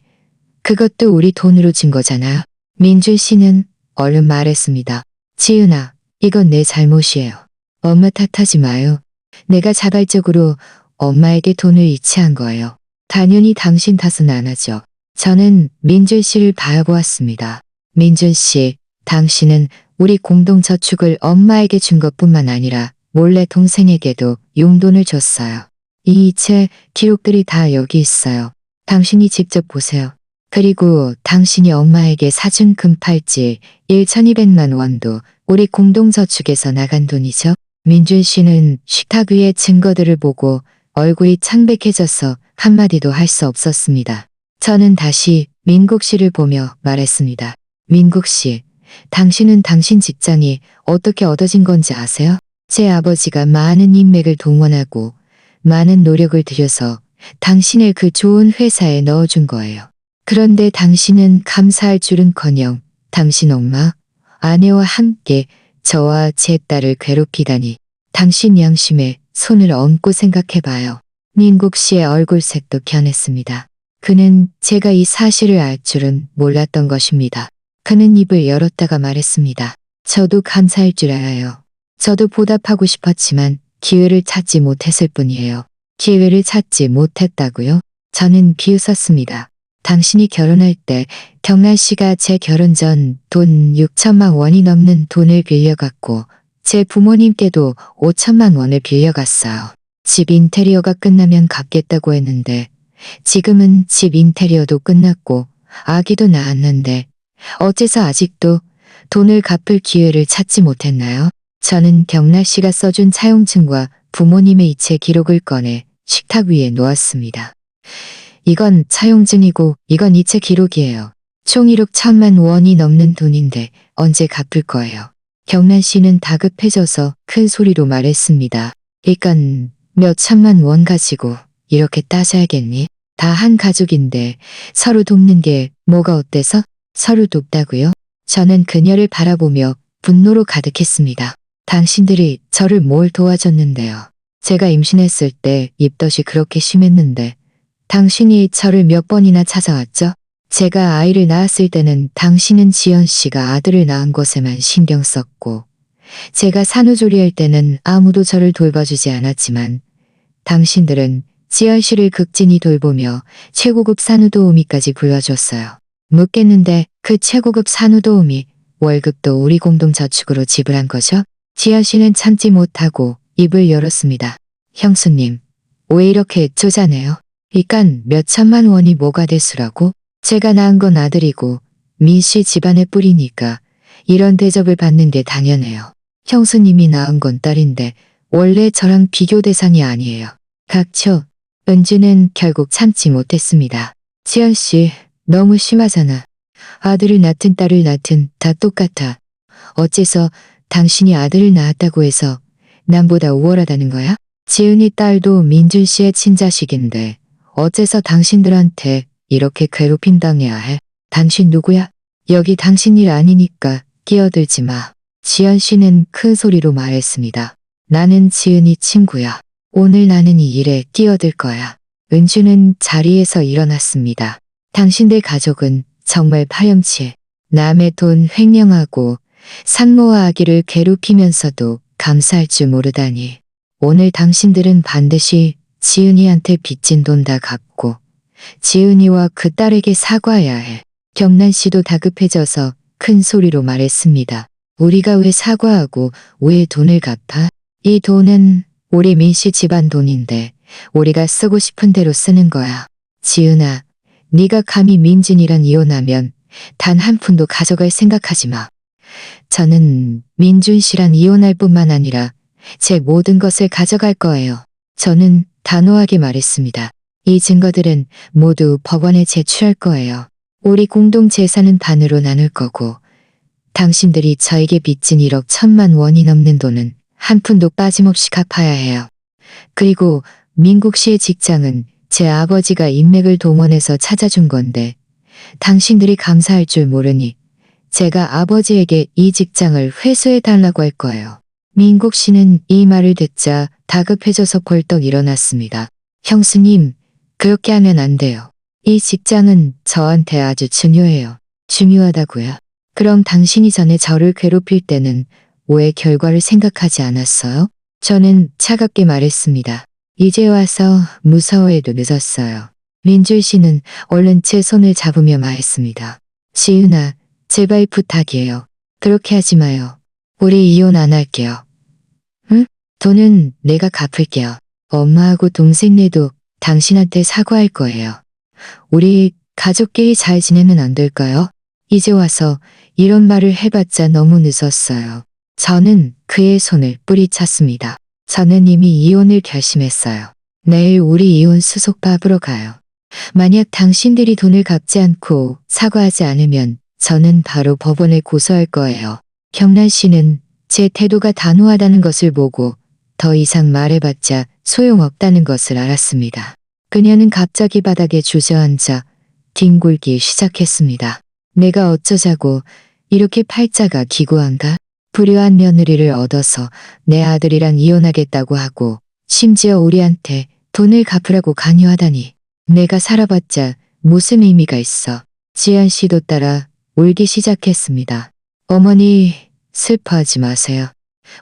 그것도 우리 돈으로 준 거잖아요. 민준 씨는 얼른 말했습니다. 지은아, 이건 내 잘못이에요. 엄마 탓하지 마요. 내가 자발적으로 엄마에게 돈을 이체한 거예요. 당연히 당신 탓은 안 하죠. 저는 민준 씨를 바라보았습니다. 민준 씨, 당신은 우리 공동저축을 엄마에게 준 것뿐만 아니라 몰래 동생에게도 용돈을 줬어요. 이 이체 기록들이 다 여기 있어요. 당신이 직접 보세요. 그리고 당신이 엄마에게 사준 금팔찌 1,200만 원도 우리 공동저축에서 나간 돈이죠. 민준 씨는 식탁 위의 증거들을 보고 얼굴이 창백해져서 한마디도 할 수 없었습니다. 저는 다시 민국 씨를 보며 말했습니다. 민국 씨, 당신은 당신 직장이 어떻게 얻어진 건지 아세요? 제 아버지가 많은 인맥을 동원하고 많은 노력을 들여서 당신을 그 좋은 회사에 넣어준 거예요. 그런데 당신은 감사할 줄은커녕 당신 엄마, 아내와 함께 저와 제 딸을 괴롭히다니 당신 양심에 손을 얹고 생각해봐요. 민국 씨의 얼굴색도 변했습니다. 그는 제가 이 사실을 알 줄은 몰랐던 것입니다. 그는 입을 열었다가 말했습니다. 저도 감사할 줄 알아요. 저도 보답하고 싶었지만 기회를 찾지 못했을 뿐이에요. 기회를 찾지 못했다고요? 저는 비웃었습니다. 당신이 결혼할 때 경란 씨가 제 결혼 전 돈 6천만 원이 넘는 돈을 빌려갔고 제 부모님께도 5천만 원을 빌려갔어요. 집 인테리어가 끝나면 갚겠다고 했는데 지금은 집 인테리어도 끝났고 아기도 낳았는데 어째서 아직도 돈을 갚을 기회를 찾지 못했나요? 저는 경란 씨가 써준 차용증과 부모님의 이체 기록을 꺼내 식탁 위에 놓았습니다. 이건 차용증이고 이건 이체 기록이에요. 총 1억 1천만 원이 넘는 돈인데 언제 갚을 거예요? 경란 씨는 다급해져서 큰 소리로 말했습니다. 이건 몇 천만 원 가지고 이렇게 따져야겠니? 다 한 가족인데 서로 돕는 게 뭐가 어때서? 서로 돕다고요? 저는 그녀를 바라보며 분노로 가득했습니다. 당신들이 저를 뭘 도와줬는데요. 제가 임신했을 때 입덧이 그렇게 심했는데 당신이 저를 몇 번이나 찾아왔죠? 제가 아이를 낳았을 때는 당신은 지연 씨가 아들을 낳은 것에만 신경 썼고 제가 산후조리할 때는 아무도 저를 돌봐주지 않았지만 당신들은 지연 씨를 극진히 돌보며 최고급 산후도우미까지 불러줬어요. 묻겠는데 그 최고급 산후도우미 월급도 우리 공동저축으로 지불한 거죠? 지연 씨는 참지 못하고 입을 열었습니다. 형수님, 왜 이렇게 쪼잔해요? 이깐 몇 천만 원이 뭐가 대수라고? 제가 낳은 건 아들이고 민씨 집안의 뿌리니까 이런 대접을 받는 게 당연해요. 형수님이 낳은 건 딸인데 원래 저랑 비교 대상이 아니에요. 각초, 은주는 결국 참지 못했습니다. 지연 씨, 너무 심하잖아. 아들을 낳든 딸을 낳든 다 똑같아. 어째서 당신이 아들을 낳았다고 해서 남보다 우월하다는 거야? 지은이 딸도 민준 씨의 친자식인데 어째서 당신들한테 이렇게 괴롭힘 당해야 해? 당신 누구야? 여기 당신 일 아니니까 끼어들지 마. 지연 씨는 큰 소리로 말했습니다. 나는 지은이 친구야. 오늘 나는 이 일에 끼어들 거야. 은주는 자리에서 일어났습니다. 당신들 가족은 정말 파렴치해. 남의 돈 횡령하고 산모와 아기를 괴롭히면서도 감사할 줄 모르다니. 오늘 당신들은 반드시 지은이한테 빚진 돈 다 갚고 지은이와 그 딸에게 사과해야 해. 경란 씨도 다급해져서 큰 소리로 말했습니다. 우리가 왜 사과하고 왜 돈을 갚아? 이 돈은 우리 민씨 집안 돈인데 우리가 쓰고 싶은 대로 쓰는 거야. 지은아, 네가 감히 민준이랑 이혼하면 단 한 푼도 가져갈 생각하지 마. 저는 민준 씨랑 이혼할 뿐만 아니라 제 모든 것을 가져갈 거예요. 저는 단호하게 말했습니다. 이 증거들은 모두 법원에 제출할 거예요. 우리 공동 재산은 반으로 나눌 거고 당신들이 저에게 빚진 1억 1천만 원이 넘는 돈은 한 푼도 빠짐없이 갚아야 해요. 그리고 민국 씨의 직장은 제 아버지가 인맥을 동원해서 찾아준 건데 당신들이 감사할 줄 모르니 제가 아버지에게 이 직장을 회수해 달라고 할 거예요. 민국 씨는 이 말을 듣자 다급해져서 벌떡 일어났습니다. 형수님, 그렇게 하면 안 돼요. 이 직장은 저한테 아주 중요해요. 중요하다고요? 그럼 당신이 전에 저를 괴롭힐 때는 왜 결과를 생각하지 않았어요? 저는 차갑게 말했습니다. 이제 와서 무서워해도 늦었어요. 민줄 씨는 얼른 제 손을 잡으며 말했습니다. 지은아, 제발 부탁이에요. 그렇게 하지 마요. 우리 이혼 안 할게요. 응? 돈은 내가 갚을게요. 엄마하고 동생네도 당신한테 사과할 거예요. 우리 가족끼리 잘 지내면 안 될까요? 이제 와서 이런 말을 해봤자 너무 늦었어요. 저는 그의 손을 뿌리쳤습니다. 저는 이미 이혼을 결심했어요. 내일 우리 이혼 수속 받으러 가요. 만약 당신들이 돈을 갚지 않고 사과하지 않으면 저는 바로 법원에 고소할 거예요. 경란 씨는 제 태도가 단호하다는 것을 보고 더 이상 말해봤자 소용없다는 것을 알았습니다. 그녀는 갑자기 바닥에 주저앉아 뒹굴기 시작했습니다. 내가 어쩌자고 이렇게 팔자가 기구한가? 불효한 며느리를 얻어서 내 아들이랑 이혼하겠다고 하고 심지어 우리한테 돈을 갚으라고 강요하다니. 내가 살아봤자 무슨 의미가 있어. 지연 씨도 따라 울기 시작했습니다. 어머니, 슬퍼하지 마세요.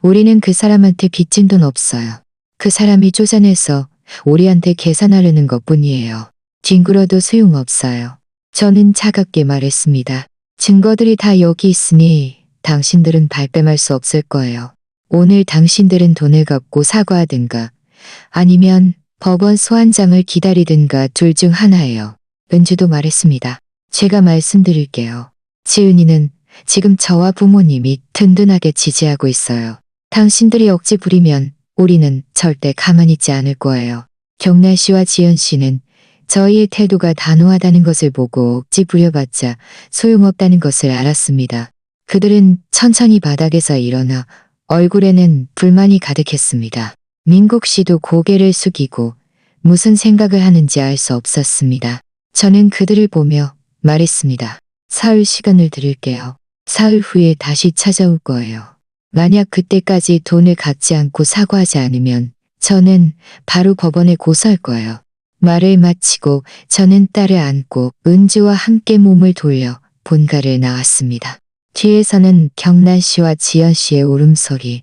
우리는 그 사람한테 빚진 돈 없어요. 그 사람이 쪼잔해서 우리한테 계산하려는 것뿐이에요. 뒹굴어도 소용없어요. 저는 차갑게 말했습니다. 증거들이 다 여기 있으니 당신들은 발뺌할 수 없을 거예요. 오늘 당신들은 돈을 갚고 사과하든가 아니면 법원 소환장을 기다리든가 둘 중 하나예요. 은주도 말했습니다. 제가 말씀드릴게요. 지은이는 지금 저와 부모님이 든든하게 지지하고 있어요. 당신들이 억지 부리면 우리는 절대 가만히 있지 않을 거예요. 경란 씨와 지연 씨는 저희의 태도가 단호하다는 것을 보고 억지 부려봤자 소용없다는 것을 알았습니다. 그들은 천천히 바닥에서 일어나 얼굴에는 불만이 가득했습니다. 민국 씨도 고개를 숙이고 무슨 생각을 하는지 알 수 없었습니다. 저는 그들을 보며 말했습니다. 사흘 시간을 드릴게요. 사흘 후에 다시 찾아올 거예요. 만약 그때까지 돈을 갚지 않고 사과하지 않으면 저는 바로 법원에 고소할 거예요. 말을 마치고 저는 딸을 안고 은주와 함께 몸을 돌려 본가를 나왔습니다. 뒤에서는 경란 씨와 지연 씨의 울음소리,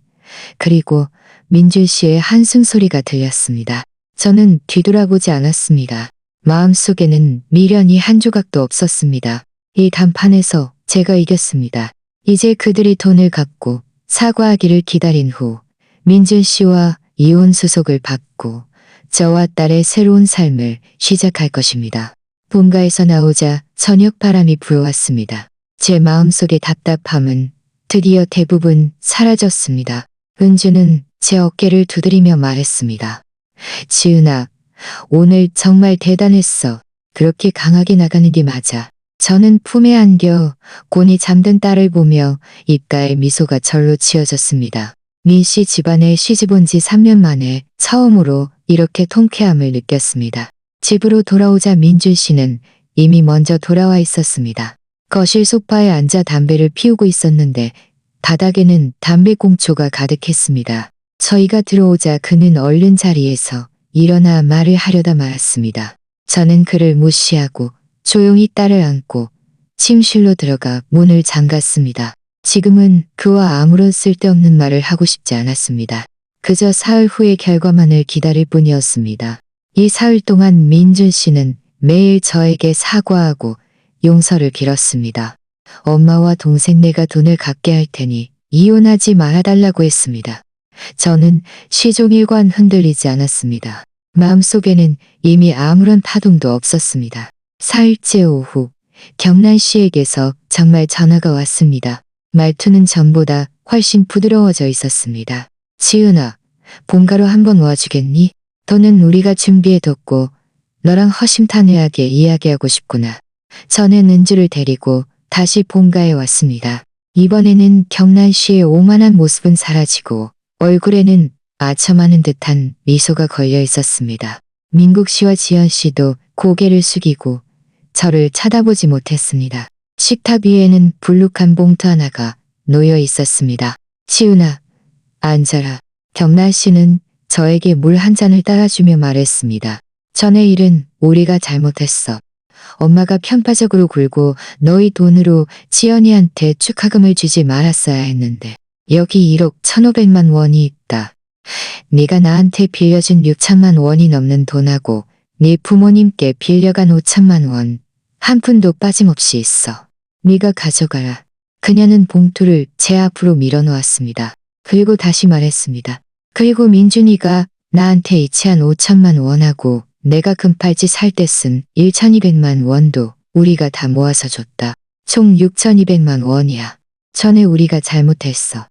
그리고 민줄 씨의 한숨 소리가 들렸습니다. 저는 뒤돌아보지 않았습니다. 마음속에는 미련이 한 조각도 없었습니다. 이 단판에서 제가 이겼습니다. 이제 그들이 돈을 갚고 사과하기를 기다린 후 민준 씨와 이혼 수속을 받고 저와 딸의 새로운 삶을 시작할 것입니다. 본가에서 나오자 저녁 바람이 불어왔습니다. 제 마음속의 답답함은 드디어 대부분 사라졌습니다. 은주는 제 어깨를 두드리며 말했습니다. 지은아, 오늘 정말 대단했어. 그렇게 강하게 나가는 게 맞아. 저는 품에 안겨 곤히 잠든 딸을 보며 입가에 미소가 절로 지어졌습니다. 민 씨 집안에 시집 온 지 3년 만에 처음으로 이렇게 통쾌함을 느꼈습니다. 집으로 돌아오자 민준 씨는 이미 먼저 돌아와 있었습니다. 거실 소파에 앉아 담배를 피우고 있었는데 바닥에는 담배 꽁초가 가득했습니다. 저희가 들어오자 그는 얼른 자리에서 일어나 말을 하려다 말았습니다. 저는 그를 무시하고 조용히 딸을 안고 침실로 들어가 문을 잠갔습니다. 지금은 그와 아무런 쓸데없는 말을 하고 싶지 않았습니다. 그저 사흘 후의 결과만을 기다릴 뿐이었습니다. 이 사흘 동안 민준 씨는 매일 저에게 사과하고 용서를 빌었습니다. 엄마와 동생네가 돈을 갚게 할 테니 이혼하지 말아달라고 했습니다. 저는 시종일관 흔들리지 않았습니다. 마음속에는 이미 아무런 파동도 없었습니다. 사흘째 오후 경란 씨에게서 정말 전화가 왔습니다. 말투는 전보다 훨씬 부드러워져 있었습니다. 지은아, 본가로 한번 와주겠니? 돈은 우리가 준비해뒀고 너랑 허심탄회하게 이야기하고 싶구나. 저는 은주를 데리고 다시 본가에 왔습니다. 이번에는 경란 씨의 오만한 모습은 사라지고 얼굴에는 아첨하는 듯한 미소가 걸려 있었습니다. 민국 씨와 지연 씨도 고개를 숙이고 저를 쳐다보지 못했습니다. 식탁 위에는 불룩한 봉투 하나가 놓여 있었습니다. 지은아, 앉아라. 경란 씨는 저에게 물 한 잔을 따라주며 말했습니다. 전의 일은 우리가 잘못했어. 엄마가 편파적으로 굴고 너희 돈으로 지연이한테 축하금을 주지 말았어야 했는데 여기 1억 1,500만 원이 있다. 네가 나한테 빌려준 6천만 원이 넘는 돈하고 네 부모님께 빌려간 5천만 원 한 푼도 빠짐없이 있어. 네가 가져가라. 그녀는 봉투를 제 앞으로 밀어놓았습니다. 그리고 다시 말했습니다. 그리고 민준이가 나한테 이체한 5천만 원하고 내가 금팔찌 살 때 쓴 1,200만 원도 우리가 다 모아서 줬다. 총 6,200만 원이야. 전에 우리가 잘못했어.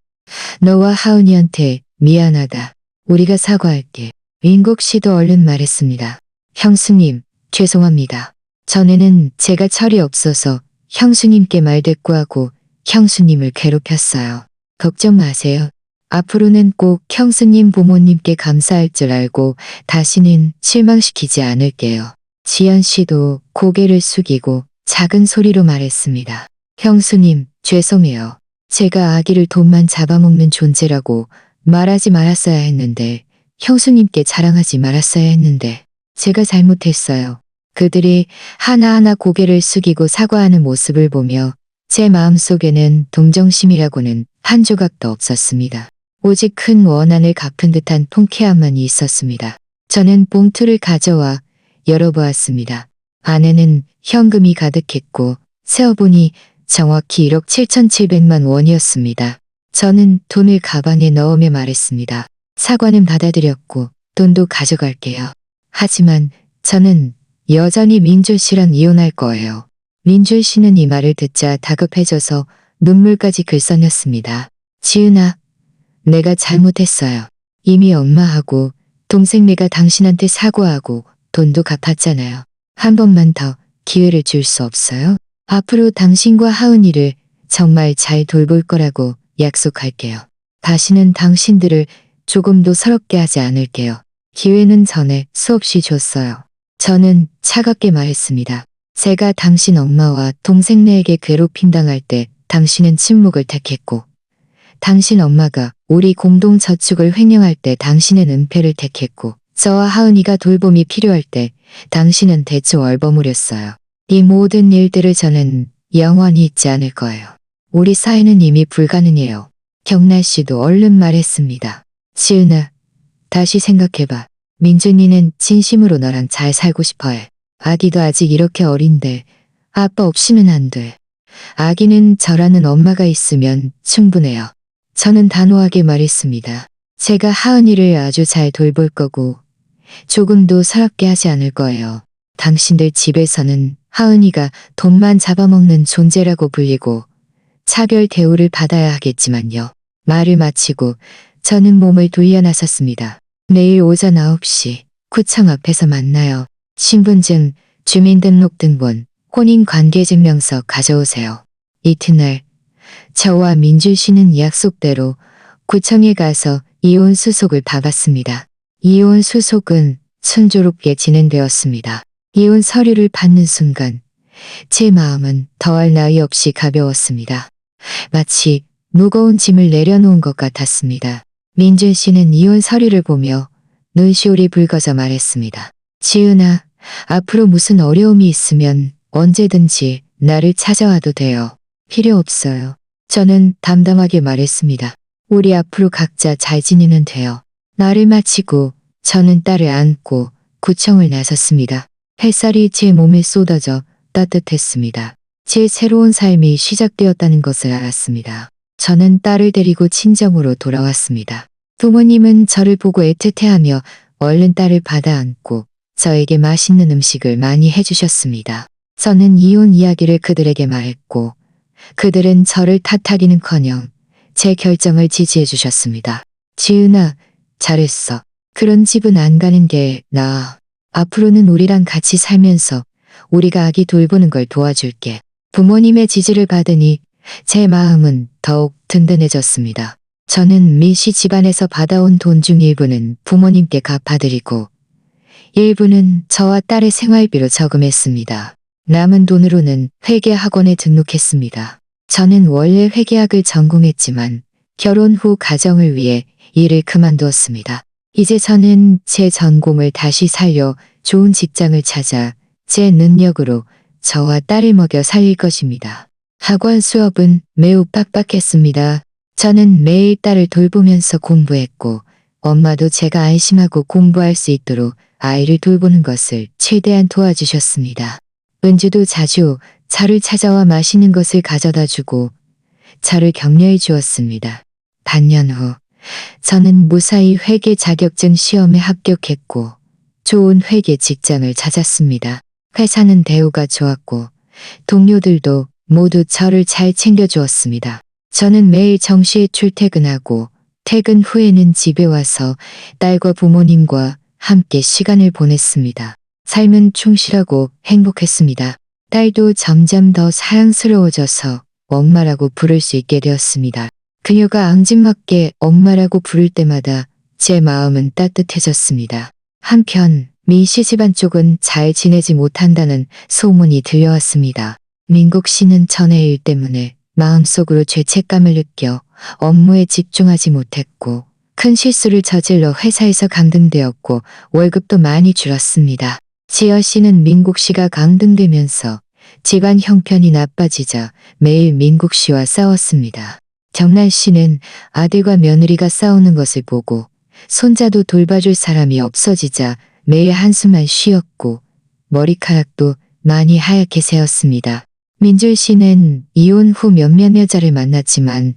너와 하은이한테 미안하다. 우리가 사과할게. 민국 씨도 얼른 말했습니다. 형수님, 죄송합니다. 전에는 제가 철이 없어서 형수님께 말대꾸하고 형수님을 괴롭혔어요. 걱정 마세요. 앞으로는 꼭 형수님 부모님께 감사할 줄 알고 다시는 실망시키지 않을게요. 지연 씨도 고개를 숙이고 작은 소리로 말했습니다. 형수님, 죄송해요. 제가 아기를 돈만 잡아먹는 존재라고 말하지 말았어야 했는데, 형수님께 자랑하지 말았어야 했는데, 제가 잘못했어요. 그들이 하나하나 고개를 숙이고 사과하는 모습을 보며 제 마음속에는 동정심이라고는 한 조각도 없었습니다. 오직 큰 원한을 갚은 듯한 통쾌함만이 있었습니다. 저는 봉투를 가져와 열어보았습니다. 안에는 현금이 가득했고 세어보니 정확히 1억 7,700만 원이었습니다. 저는 돈을 가방에 넣으며 말했습니다. 사과는 받아들였고 돈도 가져갈게요. 하지만 저는 여전히 민준 씨랑 이혼할 거예요. 민준 씨는 이 말을 듣자 다급해져서 눈물까지 글썽였습니다. 지은아, 내가 잘못했어요. 이미 엄마하고 동생네가 당신한테 사과하고 돈도 갚았잖아요. 한 번만 더 기회를 줄 수 없어요? 앞으로 당신과 하은이를 정말 잘 돌볼 거라고 약속할게요. 다시는 당신들을 조금도 서럽게 하지 않을게요. 기회는 전에 수없이 줬어요. 저는 차갑게 말했습니다. 제가 당신 엄마와 동생네에게 괴롭힘 당할 때 당신은 침묵을 택했고, 당신 엄마가 우리 공동 저축을 횡령할 때 당신은 은폐를 택했고, 저와 하은이가 돌봄이 필요할 때 당신은 대충 얼버무렸어요. 이 모든 일들을 저는 영원히 잊지 않을 거예요. 우리 사이는 이미 불가능해요. 경란 씨도 얼른 말했습니다. 지은아, 다시 생각해봐. 민준이는 진심으로 너랑 잘 살고 싶어해. 아기도 아직 이렇게 어린데 아빠 없이는 안 돼. 아기는 저라는 엄마가 있으면 충분해요. 저는 단호하게 말했습니다. 제가 하은이를 아주 잘 돌볼 거고 조금도 서럽게 하지 않을 거예요. 당신들 집에서는 하은이가 돈만 잡아먹는 존재라고 불리고 차별 대우를 받아야 하겠지만요. 말을 마치고 저는 몸을 돌려나섰습니다. 내일 오전 9시 구청 앞에서 만나요. 신분증, 주민등록등본, 혼인관계증명서 가져오세요. 이튿날 저와 민준 씨는 약속대로 구청에 가서 이혼 수속을 받았습니다. 이혼 수속은 순조롭게 진행되었습니다. 이혼 서류를 받는 순간 제 마음은 더할 나위 없이 가벼웠습니다. 마치 무거운 짐을 내려놓은 것 같았습니다. 민준 씨는 이혼 서류를 보며 눈시울이 붉어져 말했습니다. 지은아, 앞으로 무슨 어려움이 있으면 언제든지 나를 찾아와도 돼요. 필요 없어요. 저는 담담하게 말했습니다. 우리 앞으로 각자 잘 지내면 돼요. 말을 마치고 저는 딸을 안고 구청을 나섰습니다. 햇살이 제 몸에 쏟아져 따뜻했습니다. 제 새로운 삶이 시작되었다는 것을 알았습니다. 저는 딸을 데리고 친정으로 돌아왔습니다. 부모님은 저를 보고 애틋해하며 얼른 딸을 받아 안고 저에게 맛있는 음식을 많이 해주셨습니다. 저는 이혼 이야기를 그들에게 말했고 그들은 저를 탓하기는커녕 제 결정을 지지해 주셨습니다. 지은아, 잘했어. 그런 집은 안 가는 게 나아. 앞으로는 우리랑 같이 살면서 우리가 아기 돌보는 걸 도와줄게. 부모님의 지지를 받으니 제 마음은 더욱 든든해졌습니다. 저는 민 씨 집안에서 받아온 돈 중 일부는 부모님께 갚아드리고 일부는 저와 딸의 생활비로 저금했습니다. 남은 돈으로는 회계학원에 등록했습니다. 저는 원래 회계학을 전공했지만 결혼 후 가정을 위해 일을 그만두었습니다. 이제 저는 제 전공을 다시 살려 좋은 직장을 찾아 제 능력으로 저와 딸을 먹여 살릴 것입니다. 학원 수업은 매우 빡빡했습니다. 저는 매일 딸을 돌보면서 공부했고 엄마도 제가 안심하고 공부할 수 있도록 아이를 돌보는 것을 최대한 도와주셨습니다. 은주도 자주 저를 찾아와 맛있는 것을 가져다 주고 저를 격려해 주었습니다. 반년 후 저는 무사히 회계 자격증 시험에 합격했고 좋은 회계 직장을 찾았습니다. 회사는 대우가 좋았고 동료들도 모두 저를 잘 챙겨주었습니다. 저는 매일 정시에 출퇴근하고 퇴근 후에는 집에 와서 딸과 부모님과 함께 시간을 보냈습니다. 삶은 충실하고 행복했습니다. 딸도 점점 더 사랑스러워져서 엄마라고 부를 수 있게 되었습니다. 그녀가 앙증맞게 엄마라고 부를 때마다 제 마음은 따뜻해졌습니다. 한편 민씨 집안 쪽은 잘 지내지 못한다는 소문이 들려왔습니다. 민국 씨는 전의 일 때문에 마음속으로 죄책감을 느껴 업무에 집중하지 못했고 큰 실수를 저질러 회사에서 강등되었고 월급도 많이 줄었습니다. 지여 씨는 민국 씨가 강등되면서 집안 형편이 나빠지자 매일 민국 씨와 싸웠습니다. 정란 씨는 아들과 며느리가 싸우는 것을 보고 손자도 돌봐줄 사람이 없어지자 매일 한숨만 쉬었고 머리카락도 많이 하얗게 새었습니다. 민줄 씨는 이혼 후 몇몇 여자를 만났지만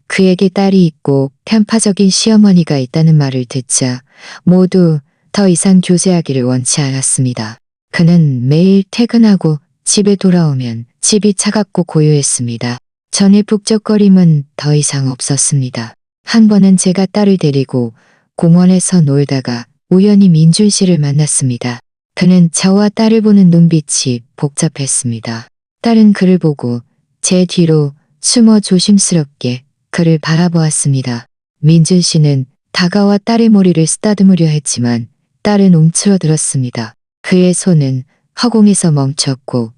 그에게 딸이 있고 편파적인 시어머니가 있다는 말을 듣자 모두 더 이상 교제하기를 원치 않았습니다. 그는 매일 퇴근하고 집에 돌아오면 집이 차갑고 고요했습니다. 전의 북적거림은 더 이상 없었습니다. 한 번은 제가 딸을 데리고 공원에서 놀다가 우연히 민준 씨를 만났습니다. 그는 저와 딸을 보는 눈빛이 복잡했습니다. 딸은 그를 보고 제 뒤로 숨어 조심스럽게 그를 바라보았습니다. 민준 씨는 다가와 딸의 머리를 쓰다듬으려 했지만 딸은 움츠러들었습니다. 그의 손은 허공에서 멈췄고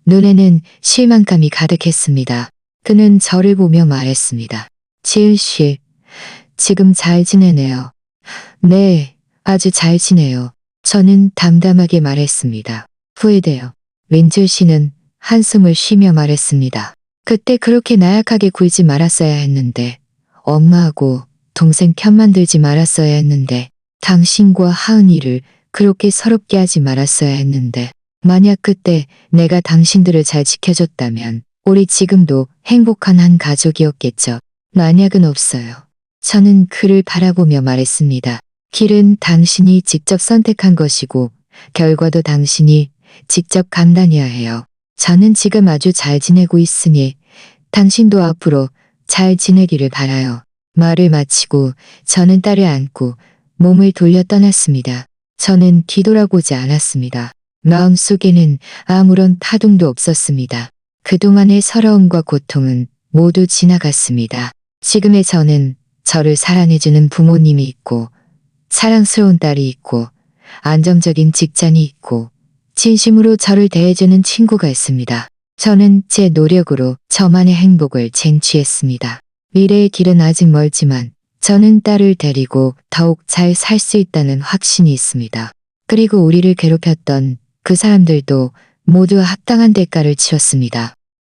눈에는 실망감이 가득했습니다. 그는 저를 보며 말했습니다. 지은 씨, 지금 잘 지내네요. 네, 아주 잘 지내요. 저는 담담하게 말했습니다. 후회돼요. 민준 씨는 한숨을 쉬며 말했습니다. 그때 그렇게 나약하게 굴지 말았어야 했는데, 엄마하고 동생 편만 들지 말았어야 했는데, 당신과 하은이를 그렇게 서럽게 하지 말았어야 했는데, 만약 그때 내가 당신들을 잘 지켜줬다면 우리 지금도 행복한 한 가족이었겠죠. 만약은 없어요. 저는 그를 바라보며 말했습니다. 길은 당신이 직접 선택한 것이고 결과도 당신이 직접 감당해야 해요. 저는 지금 아주 잘 지내고 있으니 당신도 앞으로 잘 지내기를 바라요. 말을 마치고 저는 딸을 안고 몸을 돌려 떠났습니다. 저는 뒤돌아보지 않았습니다. 마음속에는 아무런 파동도 없었습니다. 그동안의 서러움과 고통은 모두 지나갔습니다. 지금의 저는 저를 사랑해주는 부모님이 있고 사랑스러운 딸이 있고 안정적인 직장이 있고 진심으로 저를 대해주는 친구가 있습니다. 저는 제 노력으로 저만의 행복을 쟁취했습니다. 미래의 길은 아직 멀지만 저는 딸을 데리고 더욱 잘 살 수 있다는 확신이 있습니다. 그리고 우리를 괴롭혔던 그 사람들도 모두 합당한 대가를 치렀습니다.